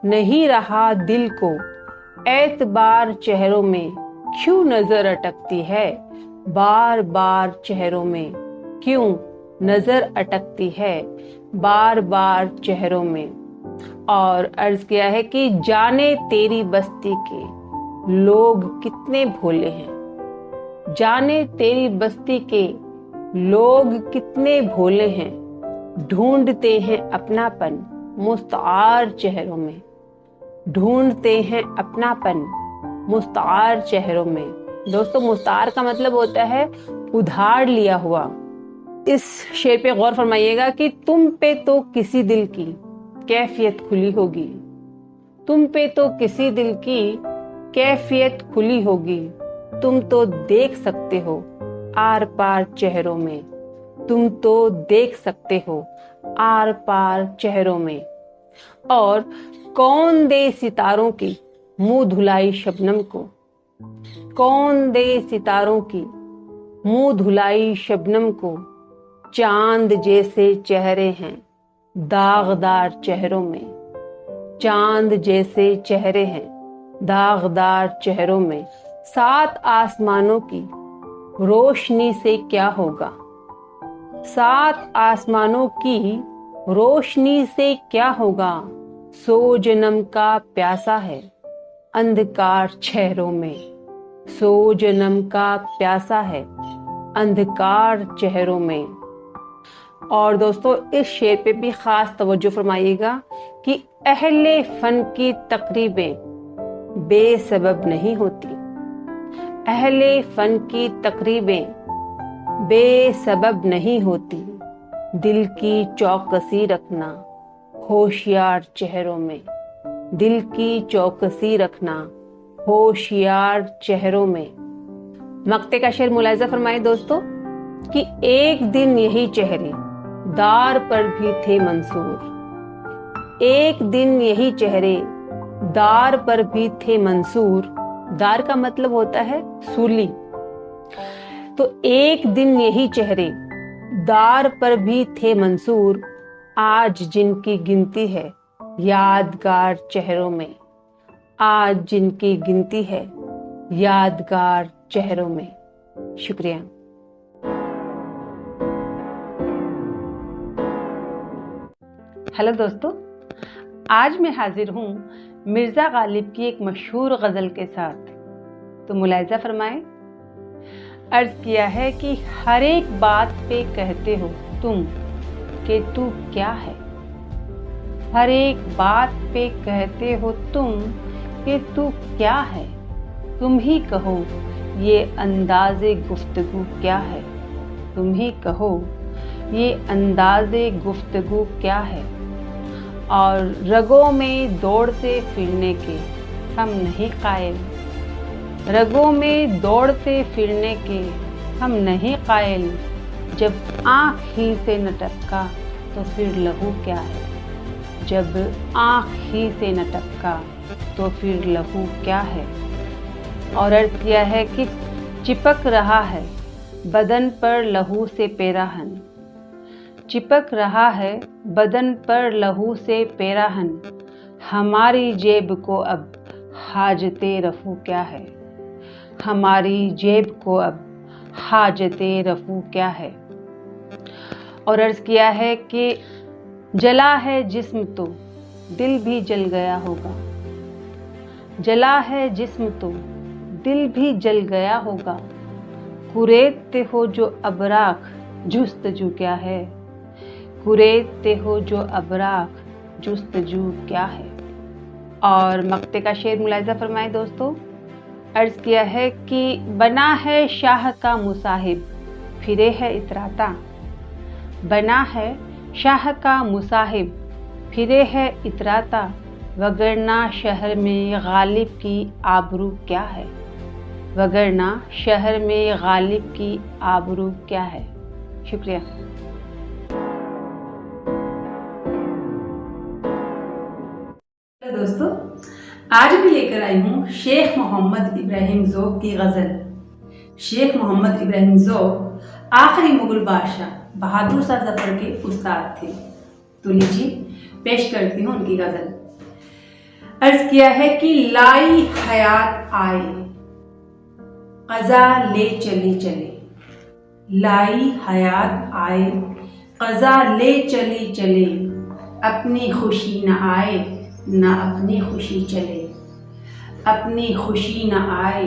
नहीं रहा दिल को एतबार चेहरों में, क्यों नजर अटकती है बार बार चेहरों में। क्यों नजर अटकती है बार बार चेहरों में। और अर्ज किया है कि जाने तेरी बस्ती के लोग कितने भोले हैं। जाने तेरी बस्ती के लोग कितने भोले हैं। ढूंढते हैं अपनापन मुस्तार चेहरों में। ढूंढते हैं अपनापन मुस्तार चेहरों में। दोस्तों, मुस्तार का मतलब होता है उधार लिया हुआ। इस शेर पे गौर फरमाइएगा कि तुम पे तो किसी दिल की कैफियत खुली होगी। तुम पे तो किसी दिल की कैफियत खुली होगी। तुम तो देख सकते हो आर पार चेहरों में। तुम तो देख सकते हो आर पार चेहरों में। और कौन दे सितारों की मुंह धुलाई शबनम को। कौन दे सितारों की मुंह धुलाई शबनम को। चांद जैसे चेहरे हैं दागदार चेहरों में। चांद जैसे चेहरे हैं दागदार चेहरों में। सात आसमानों की रोशनी से क्या होगा। सात आसमानों की रोशनी से क्या होगा। सो जन्म का प्यासा है अंधकार चेहरों में। सो जन्म का प्यासा है अंधकार चेहरों में। और दोस्तों, इस शेर पे भी खास तवज्जो फरमाइएगा कि अहले फन की तकरीबें बेसबब नहीं होती। अहले फन की तकरीबें बेसबब नहीं होती। दिल की चौकसी रखना होशियार चेहरों में। दिल की चौकसी रखना होशियार चेहरों में। मक्ते का शेर मुलाहिजा फरमाए दोस्तों कि एक दिन यही चेहरे दार पर भी थे मंसूर। एक दिन यही चेहरे दार पर भी थे मंसूर। दार का मतलब होता है सूली। तो एक दिन यही चेहरे दार पर भी थे मंसूर। आज जिनकी गिनती है यादगार चेहरों में। आज जिनकी गिनती है यादगार चेहरों में। शुक्रिया। हेलो दोस्तों, आज मैं हाजिर हूँ मिर्ज़ा गालिब की एक मशहूर गज़ल के साथ। तो मुलाहिजा फरमाएं। अर्ज़ किया है कि हर एक बात पे कहते हो तुम कि तू क्या है। हर एक बात पे कहते हो तुम कि तू क्या है। तुम ही कहो ये अंदाज़े गुफ्तगू क्या है। तुम ही कहो ये अंदाज़े गुफ्तगू क्या है। और रगों में दौड़ते फिरने के हम नहीं कायल। रगों में दौड़ते फिरने के हम नहीं कायल। जब आँख ही से न टपका तो फिर लहू क्या है। जब आँख ही से न टपका तो फिर लहू क्या है। और अर्ज़ किया है कि चिपक रहा है बदन पर लहू से पेराहन। चिपक रहा है बदन पर लहू से पेराहन। हमारी जेब को अब हाजते रफू क्या है। हमारी जेब को अब हाजते रफू क्या है। और अर्ज़ किया है कि जला है जिस्म तो दिल भी जल गया होगा। जला है जिस्म तो दिल भी जल गया होगा। कुरेदते हो जो अबराक जुस्तजू क्या है। कुरेदते हो जो अबराक जुस्तजू क्या है। और मक्ते का शेर मुलाहिजा फरमाए दोस्तों। अर्ज़ किया है कि बना है शाह का मुसाहिब फिरे है इतराता। बना है शाह का मुसाहिब फिरे है इतराता। वगरना शहर में गालिब की आबरू क्या है। वगरना शहर में गालिब की आबरू क्या है। शुक्रिया। दोस्तों, आज भी लेकर आई हूँ शेख मोहम्मद इब्राहिम ज़ौक़ की गज़ल। शेख मोहम्मद इब्राहिम ज़ौक़ आखिरी मुगल बादशाह बहादुर शाह ज़फ़र के उस्ताद थे। तो लीजिए पेश करती हूँ उनकी गज़ल। अर्ज़ किया है कि लाई हयात आए क़ज़ा ले चली चले। लाई हयात आए क़ज़ा ले चली चले। अपनी खुशी न आए न अपनी खुशी चले। अपनी खुशी न आए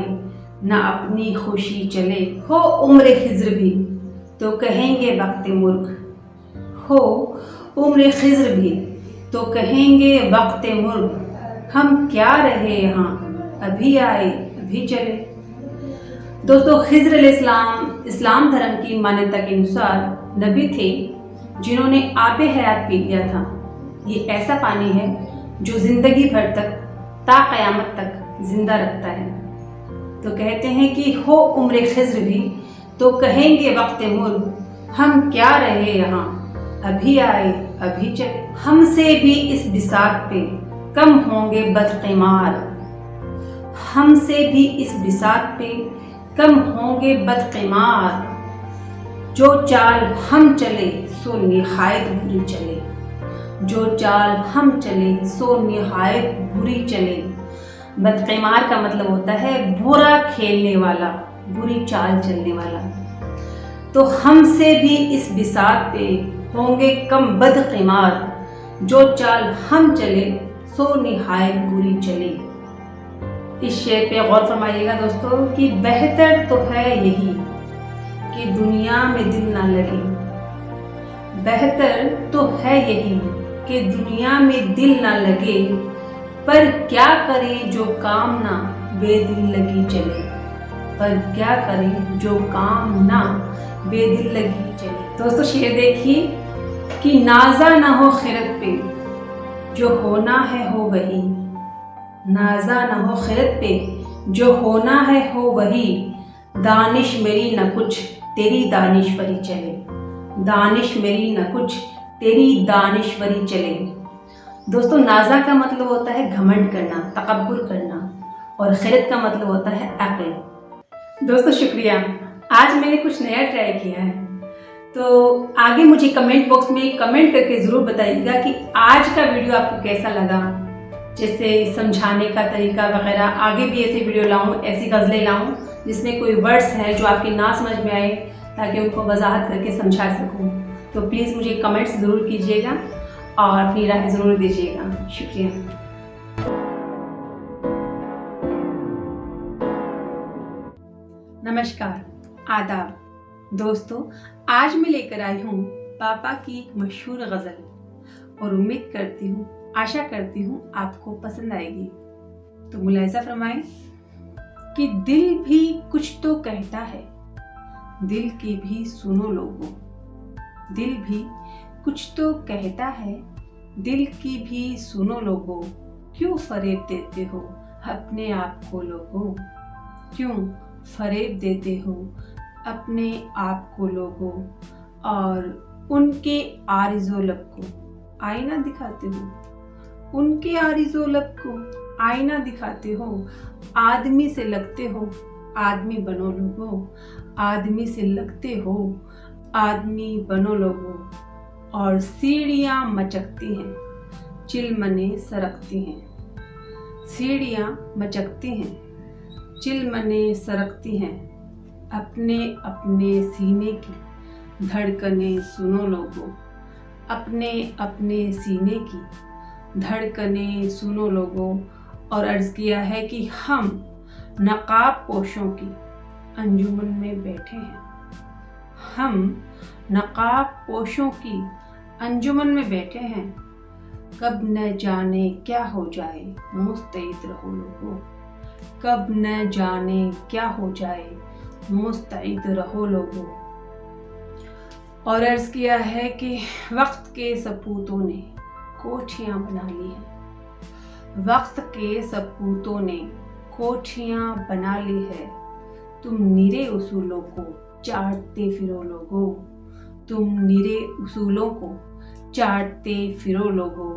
न अपनी खुशी चले। हो उम्र खिज़्र भी तो कहेंगे वक्त मुर्ग। हो उम्र खिज़्र भी तो कहेंगे वक्त मुर्ग। हम क्या रहे यहाँ अभी आए अभी चले। दोस्तों, खिज़्र अलैहिस्सलाम इस्लाम धर्म की मान्यता के अनुसार नबी थे जिन्होंने आबे हयात पी लिया था। ये ऐसा पानी है जो जिंदगी भर तक ता क़यामत तक जिंदा रखता है। तो कहते हैं कि हो उम्र खिज़्र भी तो कहेंगे वक्त मुर्ग। हम क्या रहे यहाँ अभी आए अभी चले। हमसे भी इस बिसात पे कम होंगे बदक़िमार। हमसे भी इस बिसात पे कम होंगे बदक़िमार। जो चाल हम चले सो निहायत बुरी चले। जो चाल हम चले सो निहायत बुरी चले। बदक़िमार का मतलब होता है बुरा खेलने वाला, बुरी चाल चलने वाला। तो हमसे भी इस बिसात पे होंगे कम बदक़िमार। जो चाल हम चले सो निहायत बुरी चले। इस शेर पे गौर फरमाइएगा दोस्तों कि बेहतर तो है यही कि दुनिया में दिल ना लगे। बेहतर तो है यही कि दुनिया में दिल ना लगे, पर क्या करे जो काम ना बेदिल लगी चले। पर क्या करे जो काम ना बेदिल लगी चले। दोस्तों शेर देखिए कि नाजा ना हो खिरत पे, जो होना है हो वही। नाजा ना हो खिरत पे, जो होना है हो वही। दानिश मेरी न कुछ तेरी दानिश्वरी चले। दानिश मेरी न कुछ तेरी दानिश्वरी चले। दोस्तों नाजा का मतलब होता है घमंड करना, तकब्बुर करना, और खिरत का मतलब होता है अक्ल। दोस्तों शुक्रिया, आज मैंने कुछ नया ट्राई किया है, तो आगे मुझे कमेंट बॉक्स में कमेंट करके ज़रूर बताइएगा कि आज का वीडियो आपको कैसा लगा। जैसे समझाने का तरीका वगैरह, आगे भी ऐसे वीडियो लाऊं, ऐसी गज़लें लाऊं जिसमें कोई वर्ड्स है जो आपकी ना समझ में आए, ताकि उनको वजाहत करके समझा सकूं। तो प्लीज़ मुझे कमेंट्स ज़रूर कीजिएगा और अपनी राय ज़रूर दीजिएगा। शुक्रिया। नमस्कार, आदाब। दोस्तों आज मैं लेकर आई हूँ पापा की एक मशहूर गज़ल, और उम्मीद करती हूँ, आशा करती हूँ आपको पसंद आएगी। तो मुलाहिज़ा फरमाएं कि दिल भी कुछ तो कहता है, दिल की भी सुनो लोगों। दिल भी कुछ तो कहता है, दिल की भी सुनो लोगों। क्यों फरेब देते हो अपने आप को लोगों। क्यों फरेब देते हो अपने आप को लोगों, और उनके आरिज़ो लब को आईना दिखाते हो। उनके आरिज़ो लब को आईना दिखाते हो। आदमी से लगते हो आदमी बनो लोगों। आदमी से लगते हो आदमी बनो लोगों। और सीढ़ियाँ मचकती हैं, चिलमने सरकती हैं। सीढ़ियाँ मचकती हैं, चिलमने सरकती हैं। अपने अपने सीने की धड़कनें सुनो लोगों। अपने अपने सीने की धड़कनें सुनो लोगों। और अर्ज़ किया है कि हम नकाब पोशों की अंजुमन में बैठे हैं। हम नकाब पोशों की अंजुमन में बैठे हैं। कब न जाने क्या हो जाए मुस्तैद रहो लोगों। कब न जाने क्या हो जाए मुस्तैद रहो लोगों। और अर्ज़ किया है कि वक्त के सपूतों ने कोठियाँ बना ली हैं। वक्त के सपूतों ने कोठियाँ बना ली है। तुम निरे उसूलों को चाटते फिरो लोगों। तुम निरे उसूलों को चाटते फिरो लोगों।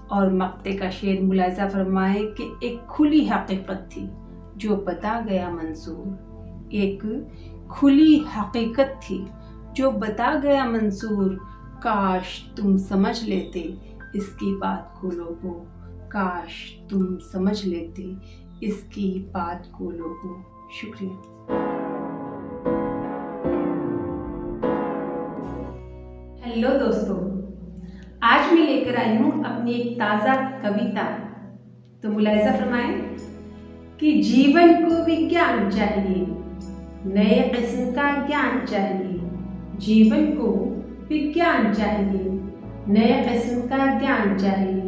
और मक्ते का शेर मुलाहिज़ा फरमाए कि एक खुली हकीकत थी जो बता गया मंसूर। एक खुली हकीकत थी जो बता गया मंसूर। काश तुम समझ लेते इसकी बात को लोगों। काश तुम समझ लेते इसकी बात को लोगों। शुक्रिया। हेलो दोस्तों, आज मैं लेकर आई हूँ अपनी एक ताज़ा कविता। तो मुलाहिज़ा फरमाएं कि जीवन को विज्ञान चाहिए, नए किस्म का ज्ञान चाहिए। जीवन को विज्ञान चाहिए, नए किस्म का ज्ञान चाहिए।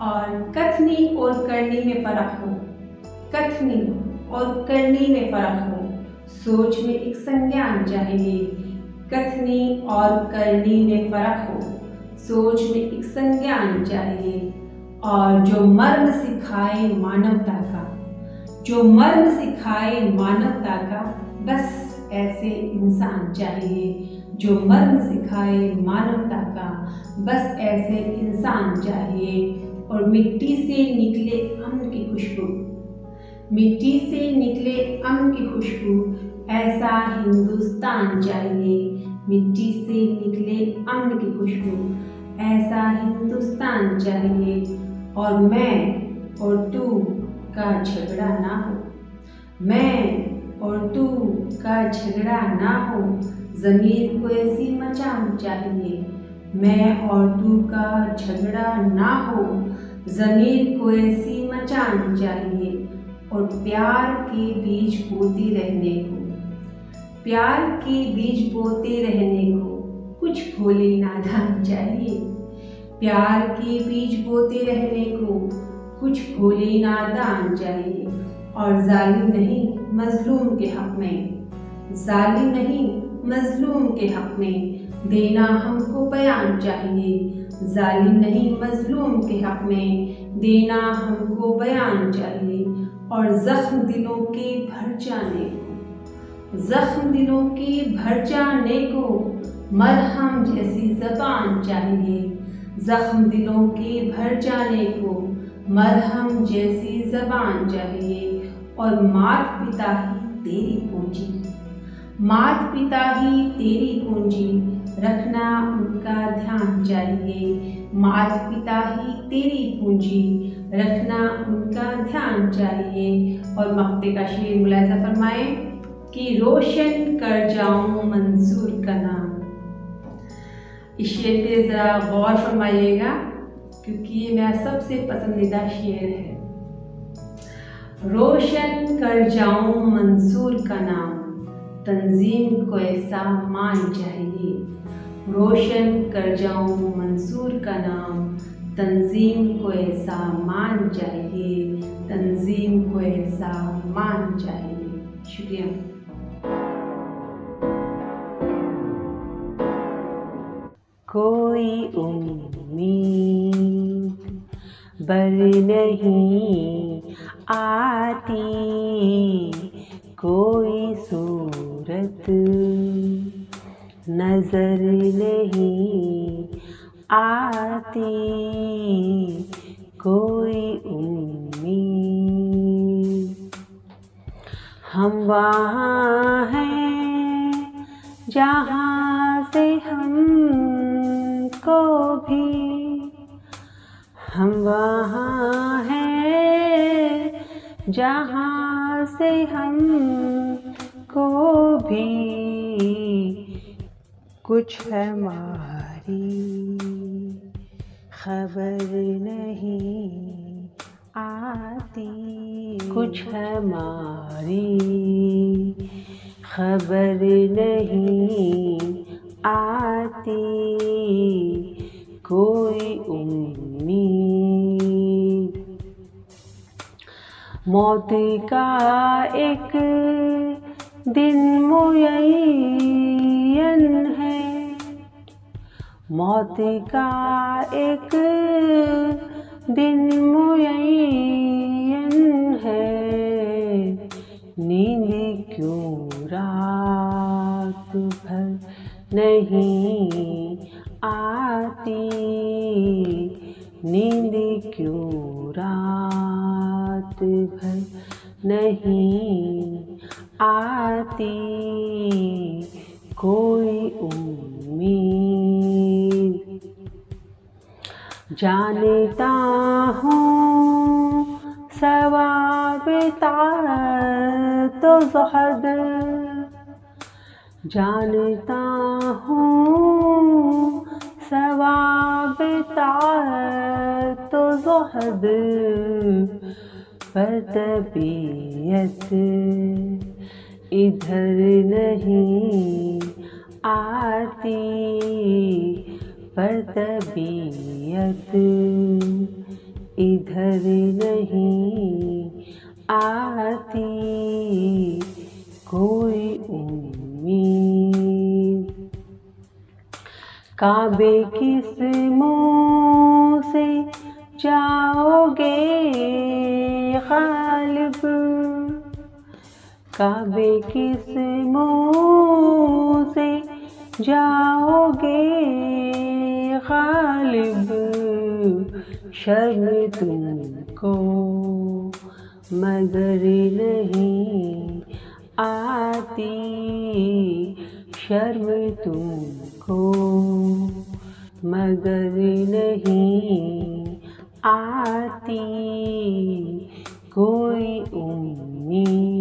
और कथनी और करनी में फ़र्क हो। कथनी और करनी में फ़र्क हो। सोच में एक संज्ञान चाहिए। कथनी और करनी में फ़र्क हो। सोच में एक संज्ञान चाहिए। और जो मर्म सिखाए मानवता का, जो मर्म सिखाए मानवता का, बस ऐसे इंसान चाहिए। जो मर्म सिखाए मानवता का, बस ऐसे इंसान चाहिए। और मिट्टी से निकले अम्न की खुशबू, मिट्टी से निकले अम्न की खुशबू, ऐसा हिंदुस्तान चाहिए। मिट्टी से निकले अम्न की खुशबू, ऐसा हिंदुस्तान चाहिए। और मैं और तू का झगड़ा ना हो। मैं और तू का झगड़ा ना हो। ज़मीर को ऐसी मचान चाहिए। मैं और तू का झगड़ा ना हो। ज़मीर को ऐसी मचान चाहिए। और प्यार के बीज बोते रहने को, प्यार के बीज बोते रहने को कुछ भोले नादान चाहिए। प्यार के बीज बोते रहने को कुछ भोले नादान चाहिए, और जालिम नहीं मजलूम के हक में, जालिम नहीं मजलूम के हक में देना हमको बयान चाहिए, जालिम नहीं मजलूम के हक में देना हमको बयान चाहिए। और जख्म दिलों के भर जाने को, जख्म दिलों के भर जाने को मरहम जैसी ज़बान चाहिए, जख्म दिलों के भर जाने को मरहम जैसी ज़बान चाहिए। और मात पिता ही तेरी पूंजी, मात पिता ही तेरी पूंजी रखना उनका ध्यान चाहिए, मात पिता ही तेरी पूंजी रखना उनका ध्यान चाहिए। और मक्ते का शेर मुलाहिज़ा फरमाए कि रोशन कर जाऊं मंसूर का नाम। इस शेर पे ज़रा गौर फरमाइएगा क्योंकि ये मेरा सबसे पसंदीदा शेर है। रोशन कर जाऊं मंसूर का नाम, तंजीम को ऐसा मान चाहिए, रोशन कर जाऊं मंसूर का नाम, तंजीम को ऐसा मान चाहिए, तंजीम को ऐसा मान चाहिए। शुक्रिया। कोई उम्मीद बर नहीं आती, कोई सूरत नजर नहीं आती, कोई उम्मीद। हम वहाँ हैं जहाँ से हमको भी, हम वहाँ हैं जहाँ से हमको भी कुछ हमारी खबर नहीं आती, कुछ हमारी खबर नहीं आती, कोई उम्मीद। मौत का एक दिन मुय्यन है, मौत का एक दिन मुय्यन है, नींद क्यों रात भर नहीं आती, नींद क्यों रात भर नहीं आती, कोई उम्मीद। जानता हूँ सवाब तो ज़हद, जानता हूँ सवाब तो ज़हद, पर तबीयत इधर नहीं आती, पर तबीयत इधर नहीं आती, कोई उम्मीद। काबे किस मुँह से जाओगे गालिब, काबे किस मुँह से जाओगे गालिब, शर्म तुमको मगर नहीं आती, शर्म तुमको मगर नहीं आती, कोई उम्मीद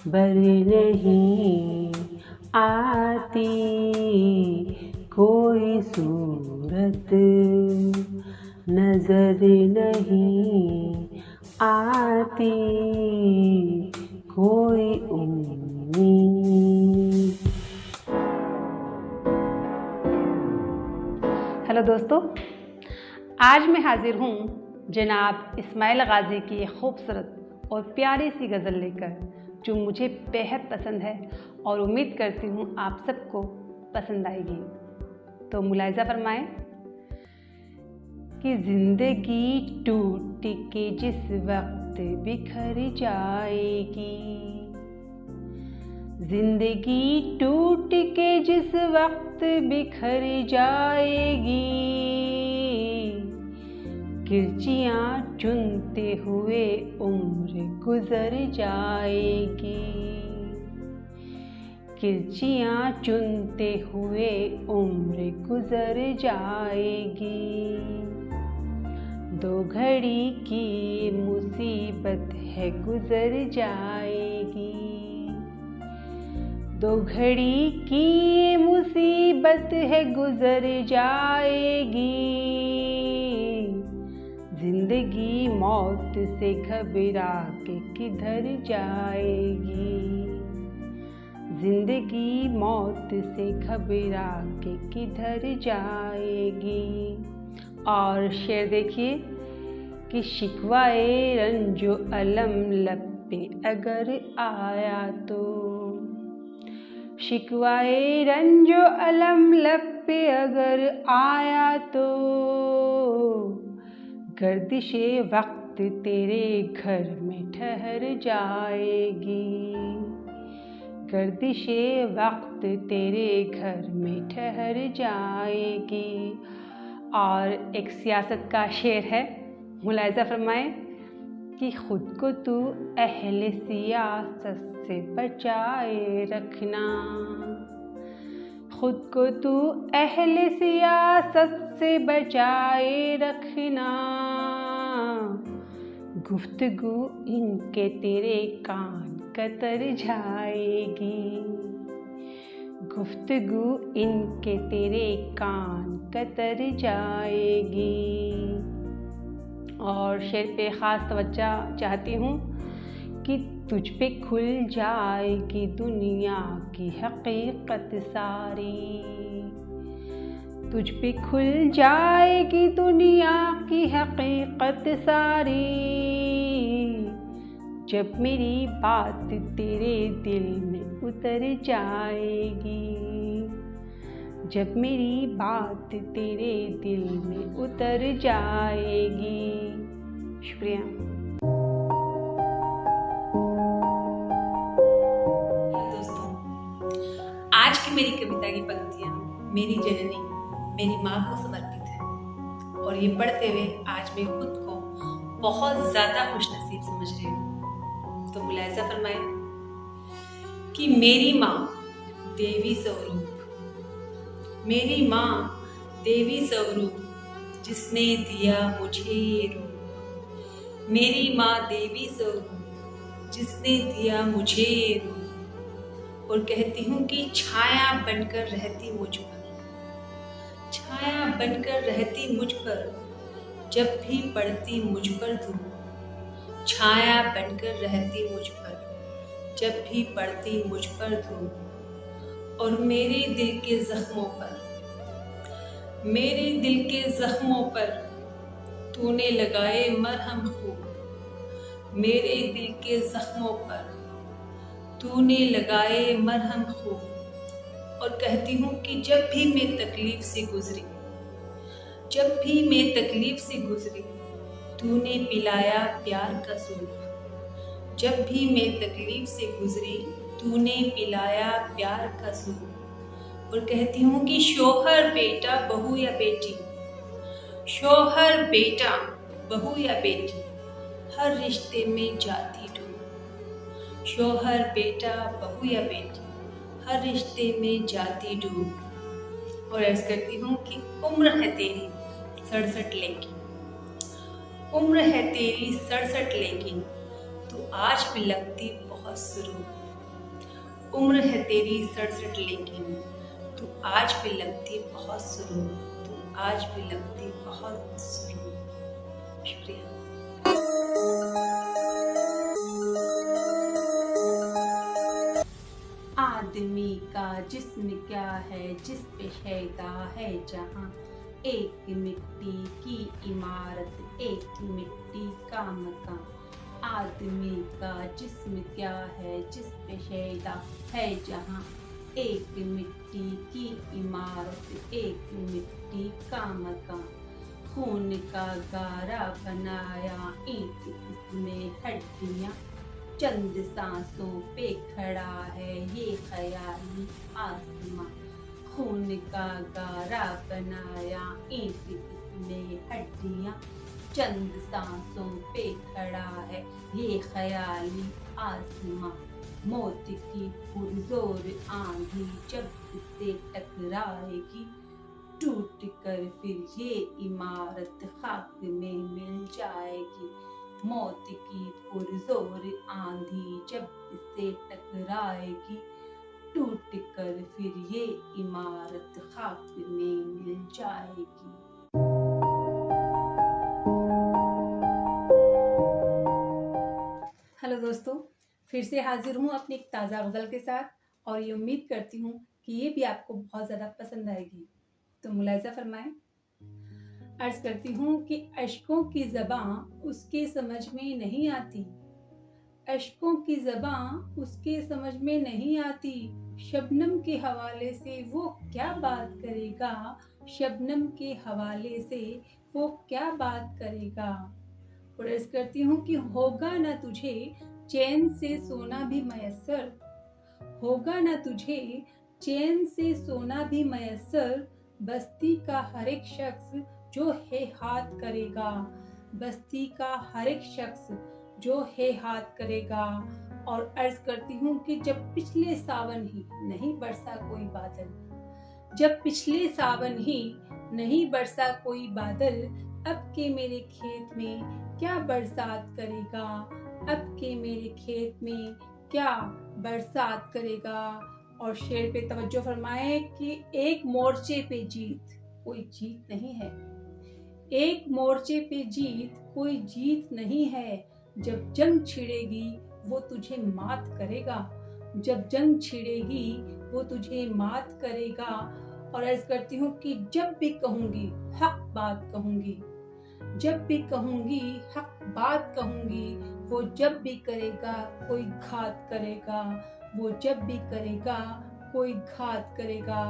बर नहीं आती, कोई सूरत नजर नहीं आती, कोई उम्मीद। हेलो दोस्तों, आज मैं हाजिर हूँ जनाब इस्माइल गाजी की एक खूबसूरत और प्यारी सी गज़ल लेकर, जो मुझे बेहद पसंद है और उम्मीद करती हूँ आप सबको पसंद आएगी। तो मुलाहिज़ा फरमाएं कि ज़िंदगी टूट के जिस वक्त बिखर जाएगी, ज़िंदगी टूट के जिस वक्त बिखर जाएगी, किरचियाँ चुनते हुए उम्र गुजर जाएगी, किरचियाँ चुनते हुए उम्र गुजर जाएगी। दो घड़ी की मुसीबत है गुजर जाएगी, दो घड़ी की मुसीबत है गुजर जाएगी, जिंदगी मौत से घबरा के किधर जाएगी, जिंदगी मौत से घबरा के किधर जाएगी। और शेर देखिए कि शिकवाए रंजो अलम लब पे अगर आया तो, शिकवाए रंजो अलम लब पे अगर आया तो, गर्दिशे वक्त तेरे घर में ठहर जाएगी, गर्दिशे वक्त तेरे घर में ठहर जाएगी। और एक सियासत का शेर है, मुलाहिज़ा फरमाएं कि खुद को तू अहले सियासत से बचाए रखना, खुद को तू अहले सियासत से बचाए रखना, गुफ्तगू इनके तेरे कान कतर जाएगी, गुफ्तगू इनके तेरे कान कतर जाएगी। और शेर पे ख़ास तवज्जो चाहती हूँ कि तुझ पे खुल जाएगी दुनिया की हकीकत सारी, तुझ पे खुल जाएगी दुनिया की हकीकत सारी, जब मेरी बात तेरे दिल में उतर जाएगी, जब मेरी बात तेरे दिल में उतर जाएगी। शुक्रिया। दोस्तों, आज की मेरी कविता की पंक्तियाँ मेरी जननी, मेरी माँ को समर्पित है, और ये पढ़ते हुए आज मैं खुद को बहुत ज़्यादा खुशनसीब समझ रही हूँ। तो मुलाहिज़ा फरमाएं कि मेरी माँ देवी स्वरूप, मेरी माँ देवी स्वरूप, जिसने दिया मुझे ये रूप, मेरी माँ देवी स्वरूप, जिसने दिया मुझे ये रूप। और कहती हूँ कि छाया बनकर रहती मुझ पर, छाया बनकर रहती मुझ पर, जब भी पड़ती मुझ पर धूप, छाया बनकर रहती मुझ पर, जब भी पड़ती मुझ पर धूप। और मेरे दिल के जख्मों पर, मेरे दिल के जख्मों पर तूने लगाए मरहम खूब, मेरे दिल के जख्मों पर तूने लगाए मरहम खूब। और कहती हूँ कि जब भी मैं तकलीफ से गुजरी, जब भी मैं तकलीफ से गुजरी, तूने पिलाया प्यार का सूप, जब भी मैं तकलीफ से गुजरी, तूने पिलाया प्यार का सूप। और कहती हूँ कि शोहर बेटा बहू या बेटी, शोहर बेटा बहू या बेटी, हर रिश्ते में जाती डूब, शोहर बेटा बहू या बेटी, हर रिश्ते में जाती डूब। और अर्ज करती हूँ कि उम्र है तेरी 67 लेकिन, उम्र है तेरी 67 लेकिन, तू आज भी लगती बहुत सुरूर, उम्र है तेरी 67 लेकिन, तू आज भी लगती बहुत सुरूर, तू आज भी लगती बहुत सुरूर। शुक्रिया। आदमी का जिस्म क्या है जिस पे शैदा है जहाँ, एक मिट्टी की इमारत, एक मिट्टी का मकान। आदमी का जिस्म क्या है जिस पे शैदा है जहाँ। एक मिट्टी की इमारत, एक मिट्टी का मकान। खून का गारा बनाया ईंट इसमें हड्डियाँ। चंद सांसों पे खड़ा है ये ख्याली आसमां। खून का गारा बनाया ईंट इसमें हड्डियाँ। चंद सांसों पे खड़ा है ये ख्याली आसमां। मौत की पुरजोर आंधी जब इससे टकराएगी, टूट कर फिर ये इमारत खाक में मिल जाएगी। मौत की पुरजोर आंधी जब इससे टकराएगी, टूट कर फिर ये इमारत खाक में मिल जाएगी। हेलो दोस्तों, फिर से हाजिर हूँ अपनी एक ताज़ा गज़ल के साथ और ये उम्मीद करती हूँ कि ये भी आपको बहुत ज़्यादा पसंद आएगी। तो मुलाहिज़ा फरमाएं। अर्ज़ करती हूँ कि अश्कों की ज़बां उसके समझ में नहीं आती। अश्कों की ज़बां उसके समझ में नहीं आती। शबनम के हवाले से वो क्या बात करेगा। शबनम के हवाले से वो क्या बात करेगा। और अर्ज़ करती हूँ कि होगा ना तुझे चैन से सोना भी मयस्सर। होगा ना तुझे चैन से सोना भी मयस्सर। बस्ती का हर एक शख्स जो है हाथ करेगा। बस्ती का हर एक शख्स जो है हाथ करेगा। और अर्ज करती हूँ कि जब पिछले सावन ही नहीं बरसा कोई बादल। जब पिछले सावन ही नहीं बरसा कोई बादल, अब के मेरे खेत में क्या बरसात करेगा। अब के मेरे खेत में क्या बरसात करेगा। और शेर पे तवज्जो फरमाए कि एक मोर्चे पे जीत कोई जीत नहीं है। एक मोर्चे पे जीत कोई जीत नहीं है। जब जंग छिड़ेगी वो तुझे मात करेगा। जब जंग छिड़ेगी वो तुझे मात करेगा। और अर्ज करती हूँ कि जब भी कहूँगी हक बात कहूँगी। जब भी कहूँगी हक बात कहूँगी। वो जब भी करेगा कोई घात करेगा। वो जब भी करेगा कोई घात करेगा।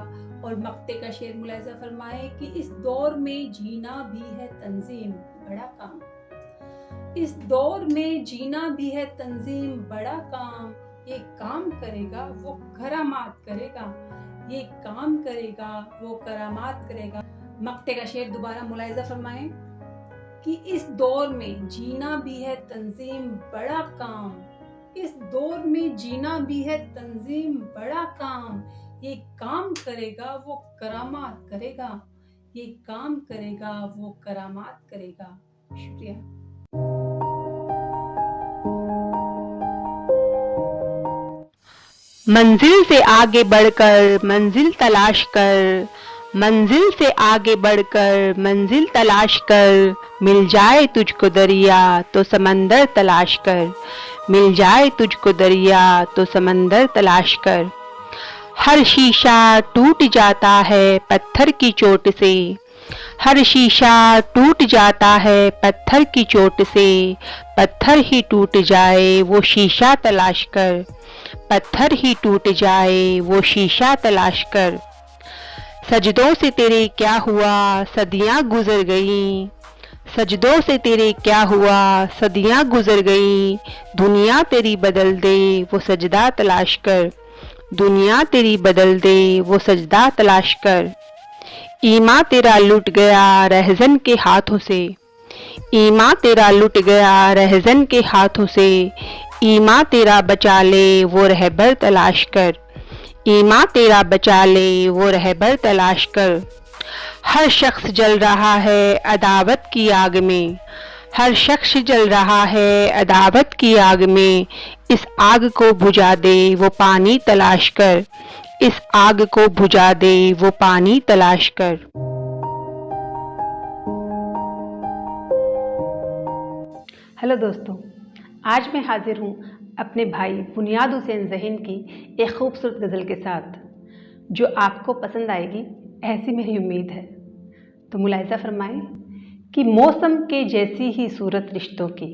और मक्ते का शेर मुलाहिज़ा फरमाए कि इस दौर में जीना भी है तंजीम बड़ा काम। इस दौर में जीना भी है तंजीम बड़ा काम। ये काम करेगा वो करामात करेगा। ये काम करेगा वो करामात करेगा। मक्ते का शेर दोबारा मुलाहिज़ा फरमाए कि इस दौर में जीना भी है तंजीम बड़ा काम। इस दौर में जीना भी है तंजीम बड़ा काम। ये काम करेगा वो करामात करेगा। ये काम करेगा वो करामात करेगा। शुक्रिया। मंजिल से आगे बढ़कर मंजिल तलाश कर। मंजिल से आगे बढ़कर मंजिल तलाश कर। मिल जाए तुझको दरिया तो समंदर तलाश कर। मिल जाए तुझको दरिया तो समंदर तलाश कर। हर शीशा टूट जाता है पत्थर की चोट से। हर शीशा टूट जाता है पत्थर की चोट से। पत्थर ही टूट जाए वो शीशा तलाश कर। पत्थर ही टूट जाए वो शीशा तलाश कर। सजदों से तेरे क्या हुआ सदियां गुजर गईं। सजदों से तेरे क्या हुआ सदियां गुजर गईं। दुनिया तेरी बदल दे वो सजदा तलाश कर। दुनिया तेरी बदल दे वो सजदा तलाश कर। ईमा तेरा लुट गया रहज़न के हाथों से। ईमा तेरा लुट गया रहज़न के हाथों से। ईमा तेरा बचा ले वो रहबर तलाश कर। ईमा तेरा बचा ले वो रहबर तलाश कर। हर शख्स जल रहा है अदावत की आग में। हर शख्स जल रहा है अदावत की आग में। इस आग को बुझा दे वो पानी तलाश कर। इस आग को बुझा दे वो पानी तलाश कर। हेलो दोस्तों, आज मैं हाजिर हूँ अपने भाई बुनियाद हुसैन ज़हीन की एक खूबसूरत गज़ल के साथ जो आपको पसंद आएगी ऐसी मेरी उम्मीद है। तो मुलाहिज़ा फरमाएं कि मौसम के जैसी ही सूरत रिश्तों की,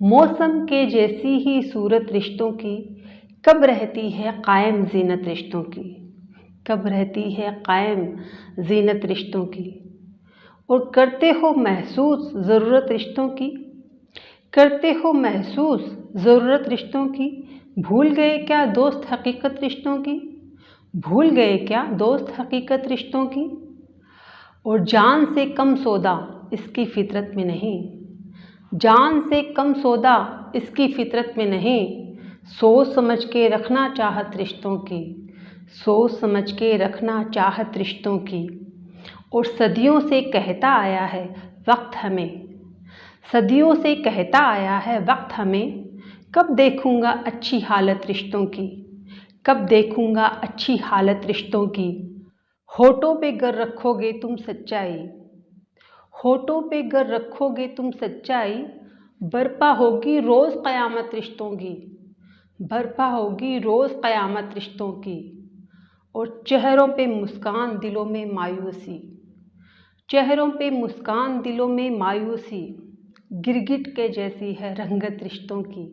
मौसम के जैसी ही सूरत रिश्तों की, कब रहती है कायम ज़ीनत रिश्तों की, कब रहती है कायम ज़ीनत रिश्तों की। और करते हो महसूस ज़रूरत रिश्तों की, करते हो महसूस ज़रूरत रिश्तों की, भूल गए क्या दोस्त हकीकत रिश्तों की, भूल गए क्या दोस्त हकीकत रिश्तों की। और जान से कम सौदा इसकी फितरत में नहीं, जान से कम सौदा इसकी फितरत में नहीं, सोच समझ के रखना चाहत रिश्तों की, सोच समझ के रखना चाहत रिश्तों की। और सदियों से कहता आया है वक्त हमें, सदियों से कहता आया है वक्त हमें, कब देखूंगा अच्छी हालत रिश्तों की, कब देखूंगा अच्छी हालत रिश्तों की। होठों पे गर रखोगे तुम सच्चाई, होठों पे गर रखोगे तुम सच्चाई, बरपा होगी रोज़ क़यामत रिश्तों की, बरपा होगी रोज़ क़यामत रिश्तों की। और चेहरों पे मुस्कान दिलों में मायूसी, चेहरों पे मुस्कान दिलों में मायूसी, गिरगिट के जैसी है रंगत रिश्तों की,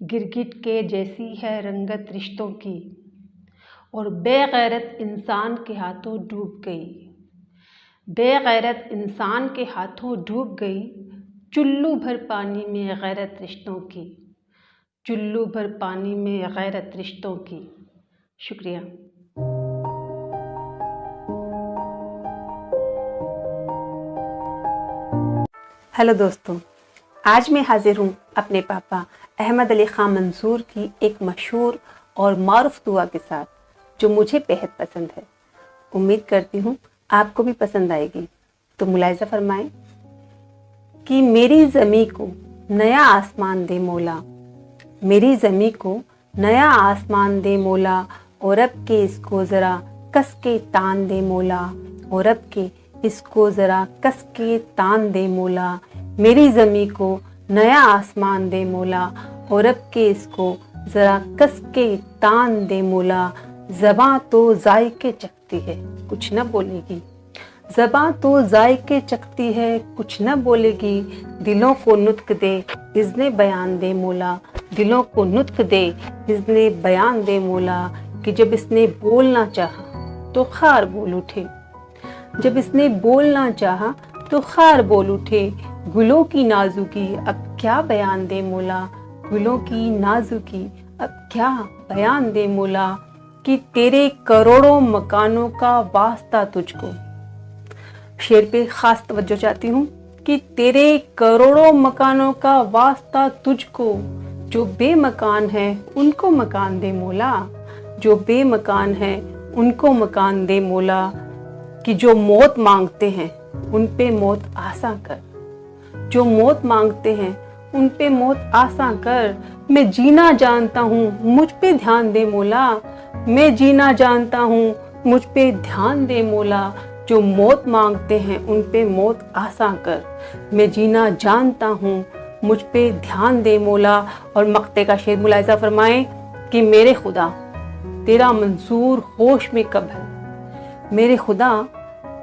गिरगिट के जैसी है रंगत रिश्तों की। और बेगैरत इंसान के हाथों डूब गई, बेगैरत इंसान के हाथों डूब गई, चुल्लू भर पानी में गैरत रिश्तों की, चुल्लू भर पानी में गैरत रिश्तों की। शुक्रिया। हेलो दोस्तों, आज मैं हाजिर हूँ अपने पापा अहमद अली ख़ान मंसूर की एक मशहूर और मारूफ दुआ के साथ, जो मुझे बेहद पसंद है। उम्मीद करती हूँ आपको भी पसंद आएगी। तो मुलाहिज़ा फरमाएं कि मेरी ज़मीं को नया आसमान दे मौला, मेरी ज़मीं को नया आसमान दे मौला, और अब के इसको ज़रा कस के तान दे मौला, और अब के इसको ज़रा कस के तान दे मौला। मेरी ज़मीं को नया आसमान दे मौला, और अब के इसको ज़रा कस के तान दे मौला। ज़बां तो जायके चखती है कुछ न बोलेगी, ज़बां तो जायके चखती है कुछ न बोलेगी। दिलों को नुत्क दे इज़्ने बयान दे मौला, दिलों को नुत्क दे इज़्ने बयान दे मौला। कि जब इसने बोलना चाहा तो खार बोल उठे, जब इसने बोलना चाहा तो खार बोल उठे। गुलों की नाजुकी अब क्या बयान दे मौला, गुलों की नाजुकी अब क्या बयान दे मौला। कि तेरे करोड़ों मकानों का वास्ता तुझको, शेर पे खास तवज्जो चाहती हूँ, कि तेरे करोड़ों मकानों का वास्ता तुझको। जो बेमकान है उनको मकान दे मौला, जो बेमकान है उनको मकान दे मौला। कि जो मौत मांगते हैं उन पे मौत आसान कर, जो मौत मांगते हैं उन पे मौत आसान कर। मैं जीना जानता हूँ मुझ पे ध्यान दे मौला, मैं जीना जानता हूँ मुझ पे ध्यान दे मौला। जो मौत मांगते हैं उन पे मौत आसान कर, मैं जीना जानता हूँ मुझ पे ध्यान दे मौला। और मक्ते का शेर मुलाहिज़ा फरमाएं कि मेरे खुदा तेरा मंसूर होश में कब है, मेरे खुदा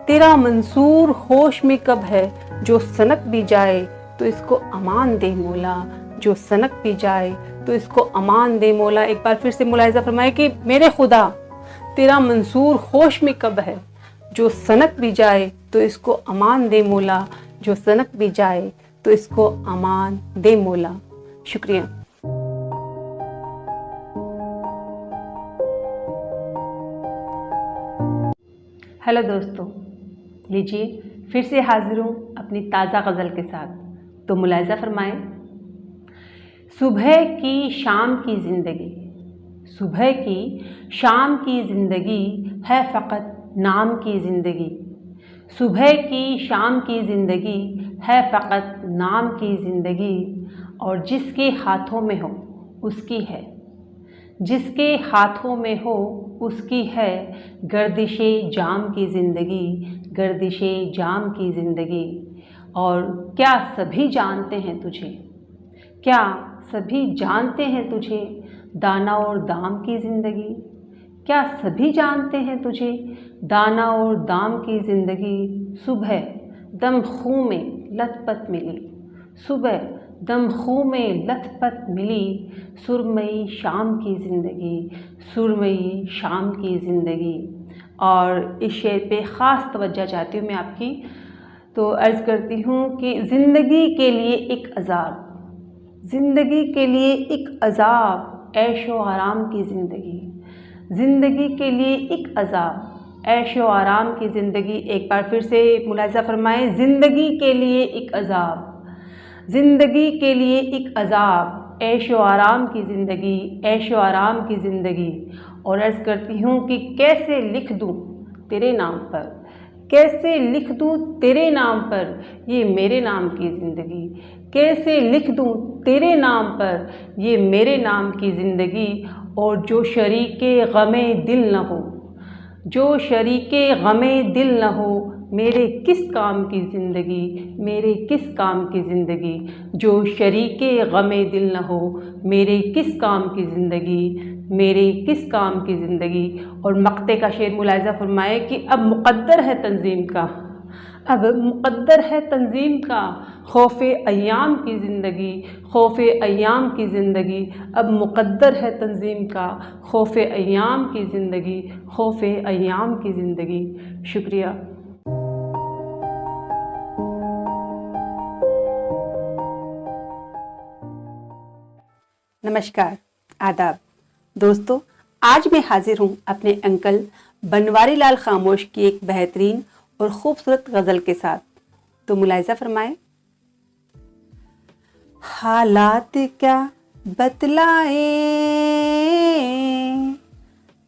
तेरा मंसूर होश में कब है। जो सनक भी जाए तो इसको अमान दे मौला, जो सनक भी जाए तो इसको अमान दे मौला। एक बार फिर से मुलाहिज़ा फरमाए कि मेरे खुदा तेरा मंसूर होश में कब है। जो सनक भी जाए तो इसको अमान दे मौला, जो सनक भी जाए तो इसको अमान दे मौला। शुक्रिया। हेलो दोस्तों, लीजिए फिर से हाजिर हूँ अपनी ताज़ा गज़ल के साथ। तो मुलाहिज़ा फरमाएं, सुबह की शाम की ज़िंदगी, सुबह की शाम की ज़िंदगी है फ़कत नाम की ज़िंदगी, सुबह की शाम की ज़िंदगी है फ़कत नाम की ज़िंदगी। और जिसके हाथों में हो उसकी है, जिसके हाथों में हो उसकी है गर्दिशे जाम की ज़िंदगी, गर्दिशे जाम की ज़िंदगी। और क्या सभी जानते हैं तुझे, क्या सभी जानते हैं तुझे दाना और दाम की ज़िंदगी, क्या सभी जानते हैं तुझे दाना और दाम की ज़िंदगी। सुबह दम खूं में लथपथ मिली, सुबह दम खूं में लथपथ मिली, सुरमई शाम की ज़िंदगी, सुरमई शाम की ज़िंदगी। और इस शेर पे ख़ास तवज्जो चाहती हूँ मैं आपकी, तो अर्ज़ करती हूँ कि ज़िंदगी के लिए एक अज़ाब, ज़िंदगी के लिए एक अज़ाब, ऐशो आराम की ज़िंदगी, ज़िंदगी के लिए एक अज़ाब, ऐशो आराम की ज़िंदगी। एक बार फिर से मुलाहिज़ा फरमाएं, ज़िंदगी के लिए एक अज़ाब, ज़िंदगी के लिए एक अज़ाब, ऐशो आराम की ज़िंदगी, ऐशो आराम की ज़िंदगी। और अर्ज़ करती हूँ कि कैसे लिख दूँ तेरे नाम पर, कैसे लिख दूँ तेरे नाम पर ये मेरे नाम की ज़िंदगी, कैसे लिख दूँ तेरे नाम पर ये मेरे नाम की ज़िंदगी। और जो शरीके गमे दिल न हो, जो शरीके गमे दिल न हो, मेरे किस काम की ज़िंदगी, मेरे किस काम की ज़िंदगी। जो शरीके गमे दिल न हो, मेरे किस काम की ज़िंदगी, मेरे किस काम की ज़िंदगी। और मक्ते का शेर मुलाहिज़ा फरमाए कि अब मुक़द्दर है तंज़ीम का, अब मुक़द्दर है तंज़ीम का, खौफ़े अय्याम की ज़िंदगी, खौफ़े अय्याम की ज़िंदगी। अब मुक़द्दर है तंज़ीम का, खौफ़े अय्याम की ज़िंदगी, खौफ़े अय्याम की ज़िंदगी। शुक्रिया। नमस्कार, आदाब दोस्तों। आज मैं हाजिर हूँ अपने अंकल बनवारी लाल खामोश की एक बेहतरीन और खूबसूरत गज़ल के साथ, तो मुलाहिज़ा फरमाएं। हालात क्या बतलाए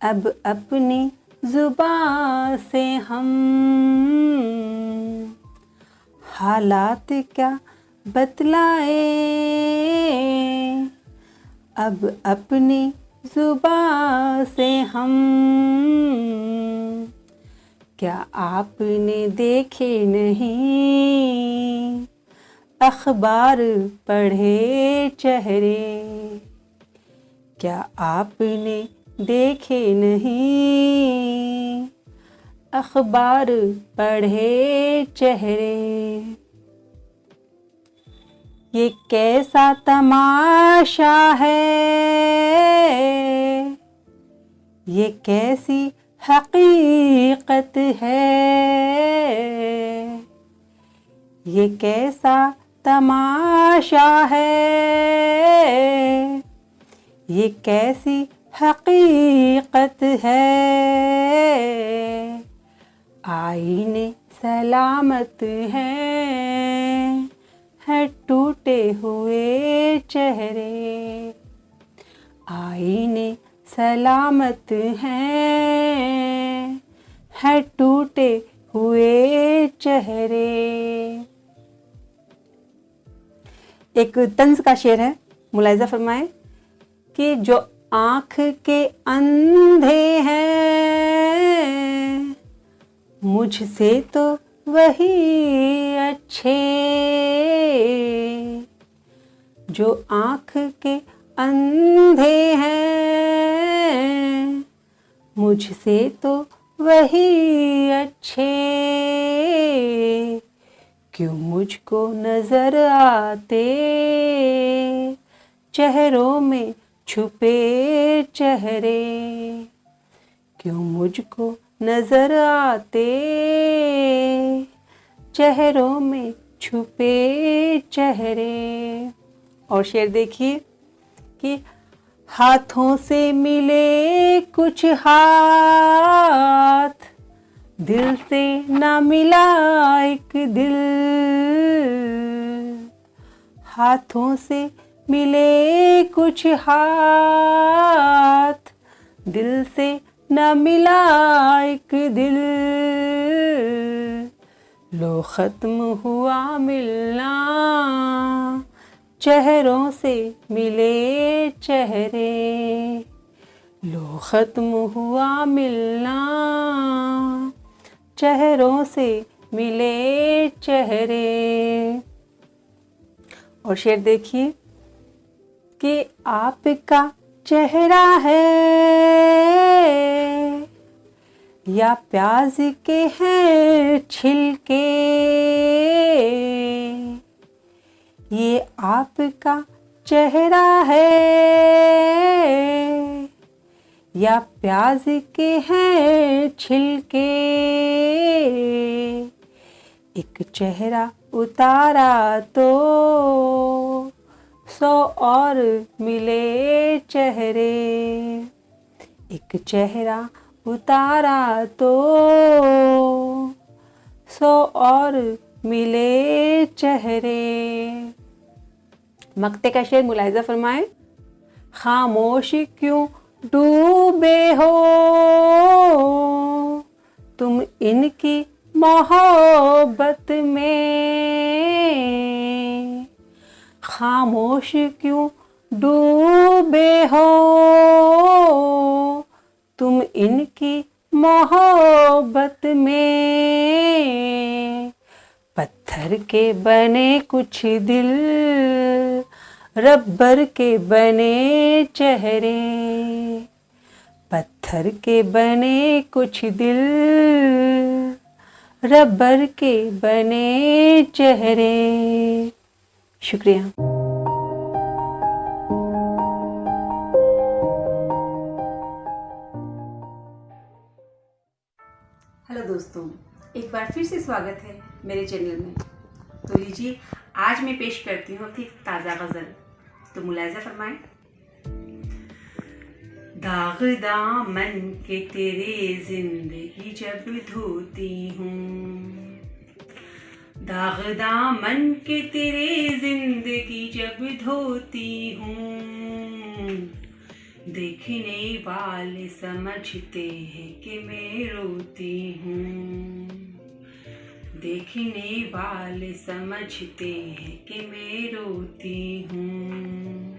अब अपनी ज़ुबान से हम, हालात क्या बतलाए अब अपनी ज़ुबान से हम। क्या आपने देखे नहीं अखबार पढ़े चेहरे, क्या आपने देखे नहीं अखबार पढ़े चेहरे। ये कैसा तमाशा है, ये कैसी हकीकत है, ये कैसा तमाशा है, ये कैसी हकीकत है। आईने सलामत है टूटे हुए चेहरे, आईने सलामत है टूटे हुए चेहरे। एक तंज का शेर है, मुलाहिज़ा फरमाएं कि जो आँख के अंधे हैं मुझसे तो वही अच्छे, जो आँख के अंधे हैं मुझसे तो वही अच्छे। क्यों मुझको नजर आते चेहरों में छुपे चेहरे, क्यों मुझको नजर आते चेहरों में छुपे चेहरे। और शेर देखिए कि हाथों से मिले कुछ हाथ, दिल से ना मिला एक दिल, हाथों से मिले कुछ हाथ, दिल से न मिला एक दिल। लो खत्म हुआ मिलना चेहरों से मिले चेहरे, लो खत्म हुआ मिलना चेहरों से मिले चेहरे। और शेर देखिए कि आपका चेहरा है या प्याज के हैं छिलके, ये आपका चेहरा है। या प्याज के हैं छिलके, एक चेहरा उतारा तो 100 और मिले चेहरे। एक चेहरा उतारा तो 100 और मिले चेहरे। मक्ते का शेर मुलाहिजा फरमाएं। खामोश क्यों डूबे हो तुम इनकी मोहब्बत में। खामोश क्यों डूबे हो तुम इनकी मोहब्बत में। पत्थर के बने कुछ दिल, रबर के बने चेहरे। पत्थर के बने कुछ दिल, रबर के बने चेहरे। शुक्रिया। हेलो दोस्तों, एक बार फिर से स्वागत है मेरे चैनल में। तो लीजिए, आज मैं पेश करती हूँ अपनी ताज़ा गज़ल। तो मुलाहिजा फरमाएं। दाग दामन के तेरे जिंदगी जब धोती हूँ, दाग दामन के तेरे जिंदगी जब धोती हूँ, देखने वाले समझते हैं कि मैं रोती हूँ। देखने वाले समझते हैं कि मैं रोती हूँ।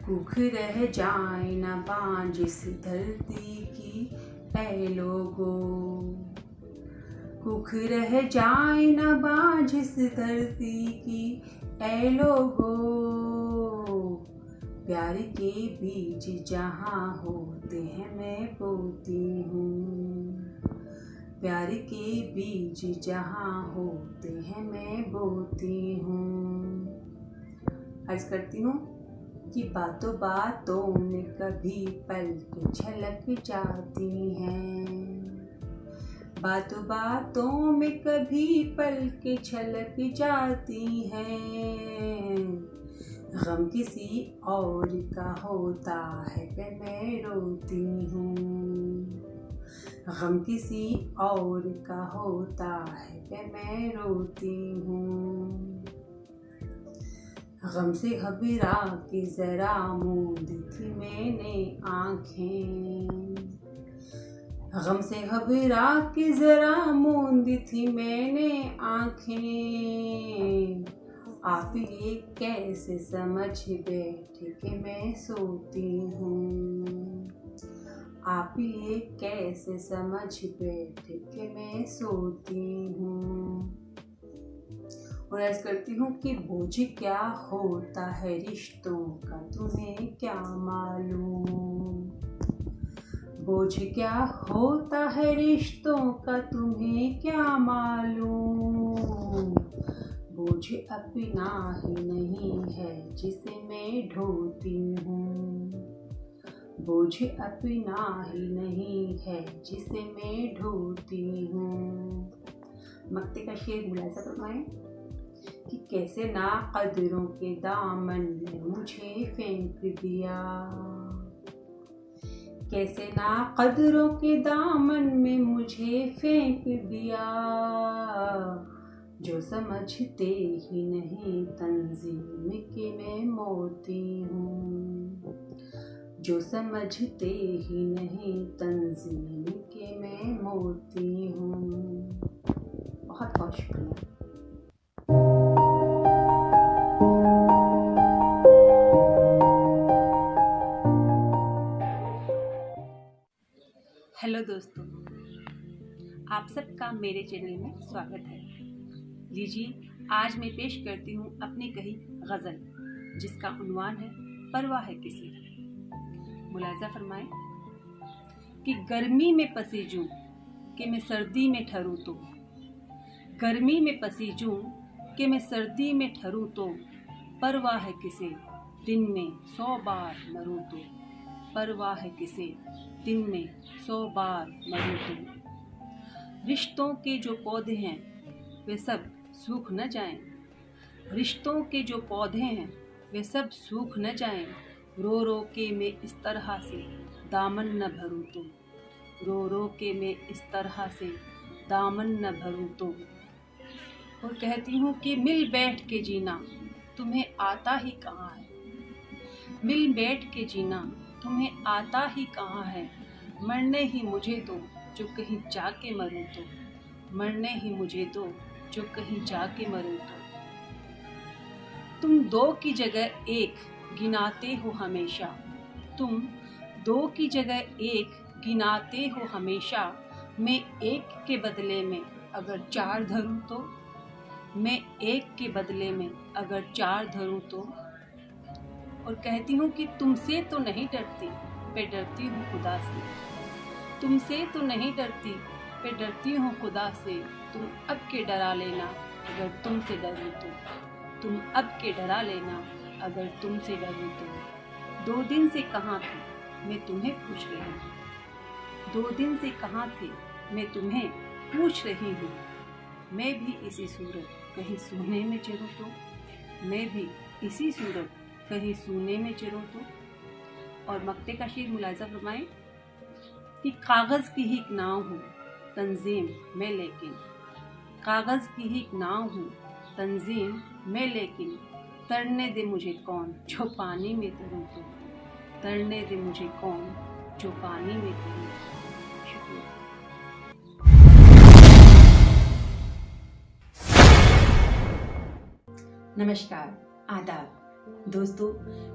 कुख रह जाए न बांझ इस धरती की ऐ लोगों, कुख रह जाए न बांझ इस धरती की ऐ लोगों। प्यार के बीज जहाँ होते हैं मैं बोती हूँ, प्यार के बीज जहाँ होते हैं मैं बोती हूँ। अर्ज करती हूँ कि बातों बातों में कभी पलक झलक जाती हैं, बातों बातों में कभी पलक झलक जाती हैं। गम किसी और का होता है पे मैं रोती हूँ, गम किसी और का होता है पे मैं रोती हूँ। गम से घबरा के जरा मूंदी थी मैंने आँखें, गम से घबरा के जरा मूंदी थी मैंने आँखें। आप ये कैसे समझ बैठे कि मैं सोती हूँ, आप ये कैसे समझ बैठे कि मैं सोती हूँ। और ऐसा करती हूँ कि बोझ क्या होता है रिश्तों का तुम्हें क्या मालूम, बोझ क्या होता है रिश्तों का तुम्हें क्या मालूम। बोझ अपना ही नहीं है जिसे मैं ढोती हूँ, बोझ अपना ही नहीं है जिसे मैं ढोती हूँ। मक्ते का शेर मुलाहिजा फरमाएं कि कैसे नाक़दरों के दामन में मुझे फेंक दिया, कैसे नाक़दरों के दामन में मुझे फेंक दिया। जो समझते ही नहीं तंजीम के मैं मोती हूँ, जो समझते ही नहीं तंजीम के मैं मोती हूँ। बहुत बहुत शुक्रिया। हेलो दोस्तों, आप सबका मेरे चैनल में स्वागत है। लीजिए, आज मैं पेश करती हूँ अपनी कही गज़ल, जिसका उन्वान है परवाह है किसी। मुलाहिजा फरमाएं। कि गर्मी में पसीजूं कि मैं सर्दी में ठहरूं तो, गर्मी में पसीजूं कि मैं सर्दी में ठहरूं तो, परवाह है किसे दिन में 100 बार मरूं तो, परवाह है किसे दिन में 100 बार मरूं तो। रिश्तों के जो पौधे हैं वे सब सूख न जाएं, रिश्तों के जो पौधे हैं वे सब सूख न जाएं, रो रो के मैं इस तरह से दामन न भरूं तो, रो रो के मैं इस तरह से दामन न भरूं तो। और कहती हूँ कि मिल बैठ के जीना तुम्हें आता ही कहाँ है, मिल बैठ के जीना तुम्हें आता ही कहाँ है, मरने ही मुझे दो जो कहीं जाके मरूं तो, मरने ही मुझे दो जो कहीं जाके मरूं तो। तुम 2 की जगह 1 गिनाते हो हमेशा, तुम 2 की जगह 1 गिनाते हो हमेशा, मैं 1 के बदले में अगर 4 धरूं तो, मैं 1 के बदले में अगर 4 धरूं तो। और कहती हूँ कि तुमसे तो नहीं डरती मैं डरती हूँ खुदा से, तुमसे तो नहीं डरती मैं डरती हूँ खुदा से, तुम अब के डरा लेना अगर तुमसे डरूं तो, तुम अब के डरा लेना अगर तुमसे डरूं तो। 2 दिन से कहाँ थे मैं तुम्हें पूछ रही हूँ, 2 दिन से कहाँ थे मैं तुम्हें पूछ रही हूँ, मैं भी इसी सूरत कहीं सोने में चिरूं तो, मैं भी इसी सूरत कहीं सोने में चिरूं तो। और मक्ते का शेर मुलाजा फरमाएं कि कागज की ही एक नाव हूँ तंजीम में लेकिन, कागज की ही एक नाव हूँ तंजीम में लेकिन, तरने दे मुझे कौन जो पानी में तरूं तो, तरने दे मुझे कौन जो पानी में तरूं तो। शुक्रिया। नमस्कार, आदाब दोस्तों।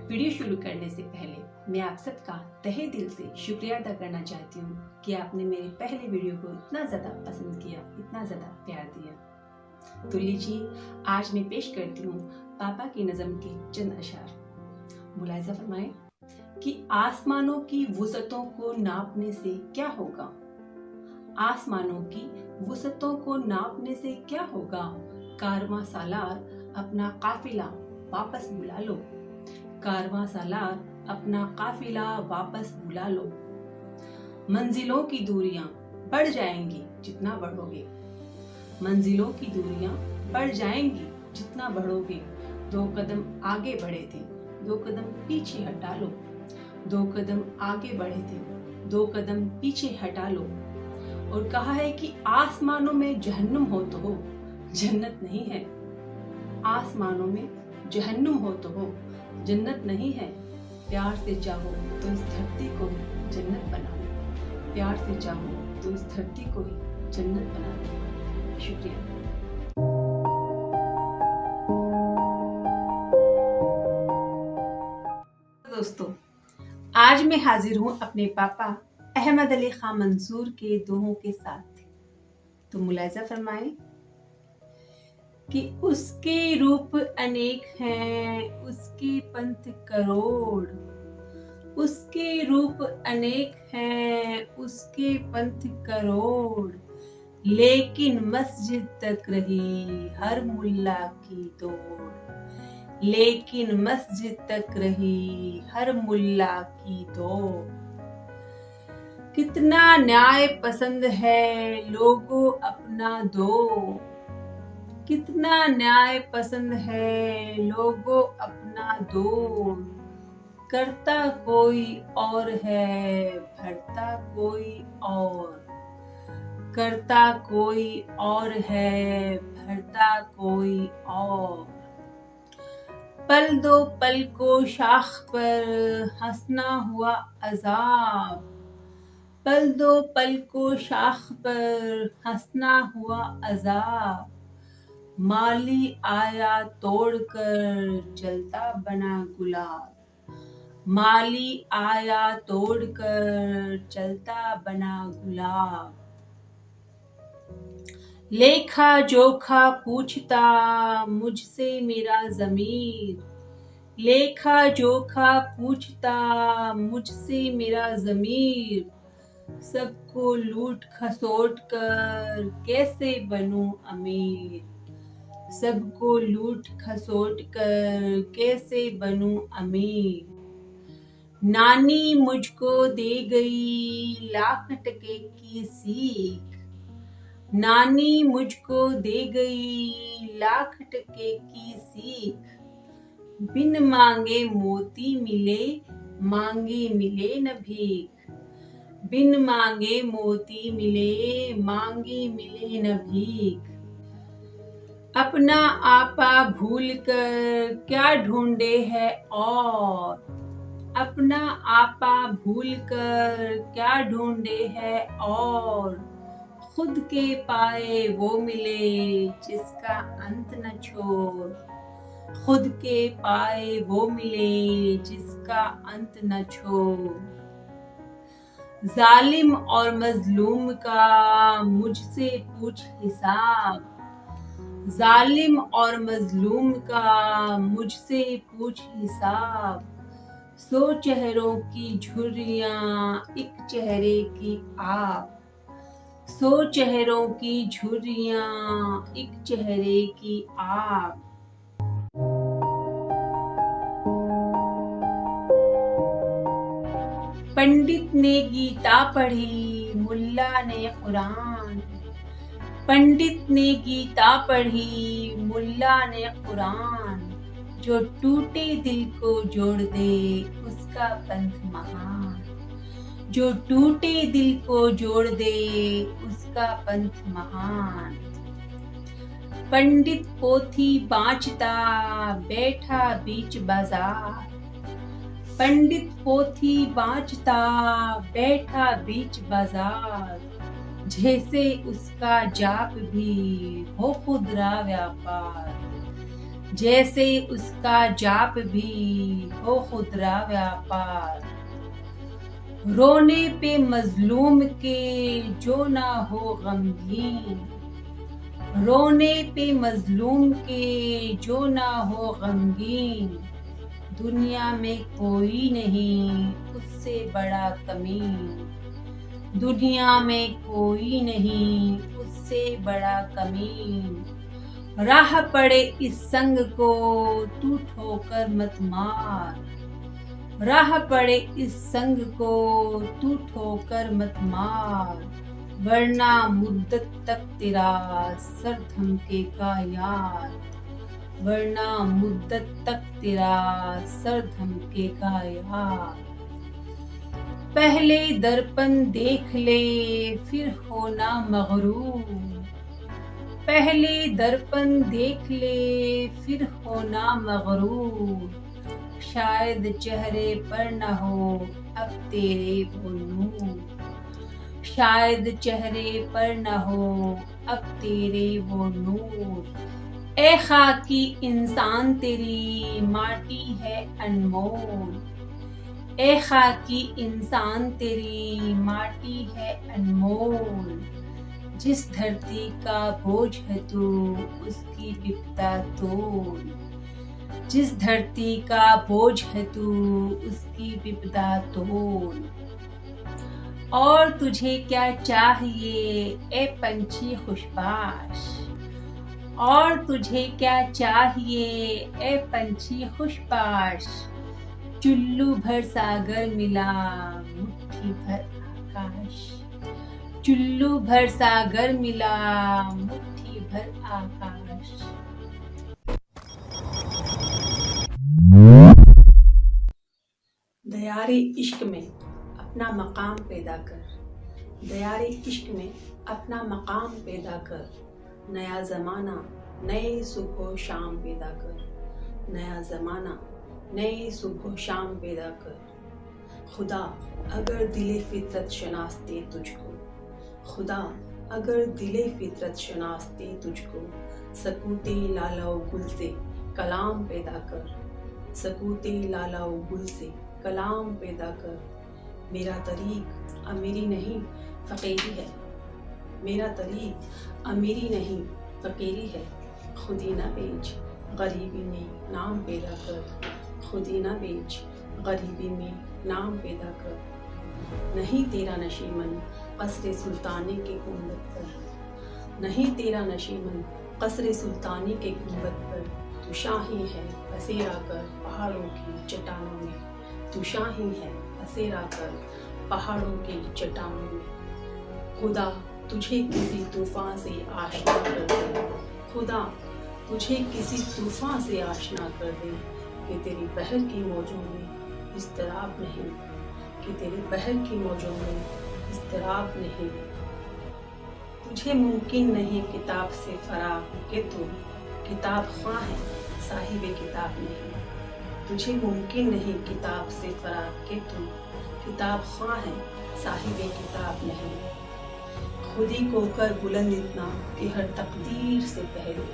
वीडियो शुरू करने से पहले मैं आप सबका तहे दिल से शुक्रिया अदा करना चाहती हूँ कि आपने मेरे पहले वीडियो को इतना ज़्यादा पसंद किया, इतना ज़्यादा प्यार दिया। तो लीजिए आज मैं पेश करती हूँ पापा की नज़म के चंद अशार। मुलाहिज़ा फरमाएं कि आसमानों की वुसअतों को नापने से क्या होगा, आसमानों की वुसअतों को नापने से क्या होगा, कारवां सालार अपना काफिला वापस बुला लो, कारवां सालार अपना काफिला वापस बुला लो। मंजिलों की दूरियां बढ़ जाएंगी जितना बढ़ोगे, मंजिलों की दूरियां बढ़ जाएंगी जितना बढ़ोगे। 2 कदम आगे बढ़े थे 2 कदम पीछे हटा लो, 2 कदम आगे बढ़े थे 2 कदम पीछे हटा लो। और कहा है कि आसमानों में जहन्नुम हो तो हो, जन्नत नहीं है, आसमानों में जहन्नुम हो तो हो, जन्नत नहीं है। प्यार से चाहो तो इस धरती को ही जन्नत बना लो, प्यार से चाहो तो इस धरती को ही जन्नत बना लो। शुक्रिया। दोस्तों, आज मैं हाजिर हूँ अपने पापा अहमद अली खां मंसूर के दोहों के साथ। तो मुलाहिज़ा फरमाएं कि उसके रूप अनेक हैं उसके पंथ करोड़, उसके रूप अनेक हैं उसके पंथ करोड़, लेकिन मस्जिद तक रही हर मुल्ला की दौड़, लेकिन मस्जिद तक रही हर मुल्ला की दौड़। कितना न्याय पसंद है लोगों अपना दो, कितना न्याय पसंद है लोगों अपना दो, करता कोई और है भरता कोई और, करता कोई और है भरता कोई और। पल दो पल को शाख पर हंसना हुआ अजाब, पल दो पल को शाख पर हंसना हुआ अजाब, माली आया तोड़कर जलता बना गुलाब, माली आया तोड़कर चलता बना गुलाब। लेखा जोखा पूछता मुझसे मेरा ज़मीर, लेखा जोखा पूछता मुझसे मेरा ज़मीर, सबको लूट खसोट कर कैसे बनूं अमीर, सबको लूट खसोट कर कैसे बनूं अमीर। नानी मुझको दे गई लाख टके की सीख, नानी मुझको दे गई लाख टके की सीख। बिन मांगे मोती मिले, मांगे मिले न भीख, बिन मांगे मोती मिले, मांगे मिले न भीख। अपना आपा भूल कर क्या ढूंढे है और, अपना आपा भूल कर क्या ढूंढे है और। खुद के पाए वो मिले जिसका अंत न छोड़, खुद के पाए वो मिले जिसका अंत न छोड़। जालिम और मजलूम का मुझसे पूछ हिसाब, जालिम और मजलूम का मुझसे पूछ हिसाब। 100 चेहरों की झुर्रियां एक चेहरे की आप, 100 चेहरों की झुर्रियां एक चेहरे की आप। पंडित ने गीता पढ़ी, मुल्ला ने कुरान, पंडित ने गीता पढ़ी, मुल्ला ने कुरान। जो टूटे दिल को जोड़ दे उसका पंथ महान, जो टूटे दिल को जोड़ दे उसका पंथ महान। पंडित पोथी बाँचता बैठा बीच बाजार, पंडित पोथी बाँचता बैठा बीच बाजार। जैसे उसका जाप भी हो खुदरा व्यापार, जैसे उसका जाप भी हो खुदरा व्यापार। रोने पे मजलूम के जो ना हो गमगीन, रोने पे मजलूम के जो ना हो गमगीन। दुनिया में कोई नहीं उससे बड़ा कमीन, दुनिया में कोई नहीं उससे बड़ा कमीन। राह पड़े इस संग को तू ठोकर मत मार, राह पड़े इस संग को तू ठोकर मत मार। वरना मुद्दत तक तेरा सर धमकेगा यार, वरना मुद्दत तक तेरा सर धमकेगा यार। पहले दर्पण देख ले फिर होना मगरूर, पहले दर्पण देख ले फिर होना मगरूर। शायद चेहरे पर न हो अब तेरे वो नूर, शायद चेहरे पर न हो अब तेरे वो नूर। ए खाकी इंसान तेरी माटी है अनमोल, ए खाकी इंसान तेरी माटी है अनमोल। जिस धरती का बोझ है तू उसकी विपदा तोल, जिस धरती का बोझ है तू उसकी विपदा तोल। और तुझे क्या चाहिए ए पंछी खुशबाश, और तुझे क्या चाहिए ए पंछी खुशबाश। चुल्लू भर सागर मिला मुट्ठी भर आकाश, चुल्लू भर सागर मिला मुट्ठी भर आकाश। दयारे इश्क में अपना मकाम पैदा कर, दयारे इश्क में अपना मकाम पैदा कर। नया ज़माना नए सुबह शाम पैदा कर, नया ज़माना नए सुबह शाम पैदा कर। खुदा अगर दिले फितरत शनास्ते तुझको, खुदा अगर दिले फितरत शनास्ते तुझको। सकूते लालाओ गुल से कलाम पैदा कर, सकूते लालाओ गुल से कलाम पैदा कर। मेरा तरीक अमीरी नहीं फ़कीरी है, मेरा तरीक अमीरी नहीं फ़कीरी है। खुदी ना बेच गरीबी में नाम पैदा कर, खुदी ना बेच गरीबी में नाम पैदा कर। नहीं तेरा नशीमन कसरे सुल्तानी के गुंबद पर, नहीं तेरा नशीमन कसरे सुल्तानी के गुंबद पर, तू शाही है बसेरा कर पहाड़ों की चट्टानों में, तू शाही है बसेरा कर पहाड़ों की चट्टानों में। खुदा तुझे किसी तूफान से आशना कर दे, खुदा तुझे किसी तूफान से आशना कर दे, कि तेरी बहर की मौजों में इज़्तिराब नहीं, कि तेरी बहर की मौजों में इज़्तिराब नहीं। तुझे मुमकिन नहीं किताब से फराग, कि तू किताब ख्वां है साहिबे किताब नहीं, तुझे मुमकिन नहीं किताब से फराग, कि तू किताब ख्वां है साहिबे किताब नहीं। खुदी को कर बुलंद इतना कि हर तकदीर से पहले,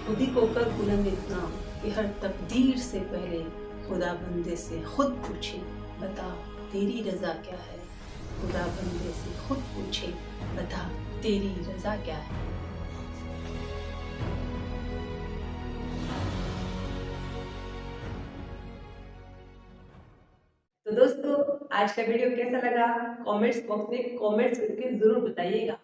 खुदी को कर बुलंद इतना कि हर तकदीर से पहले, खुदा बंदे से खुद पूछे बता तेरी रज़ा क्या है, खुदा बंदे से खुद पूछे बता तेरी रज़ा क्या है। तो दोस्तों, आज का वीडियो कैसा लगा कमेंट्स बॉक्स में कमेंट्स करके जरूर बताइएगा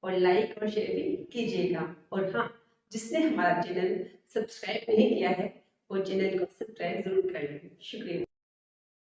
और लाइक और शेयर भी कीजिएगा। और हाँ, जिसने हमारा चैनल सब्सक्राइब नहीं किया है वो चैनल को सब्सक्राइब जरूर कर लें। शुक्रिया।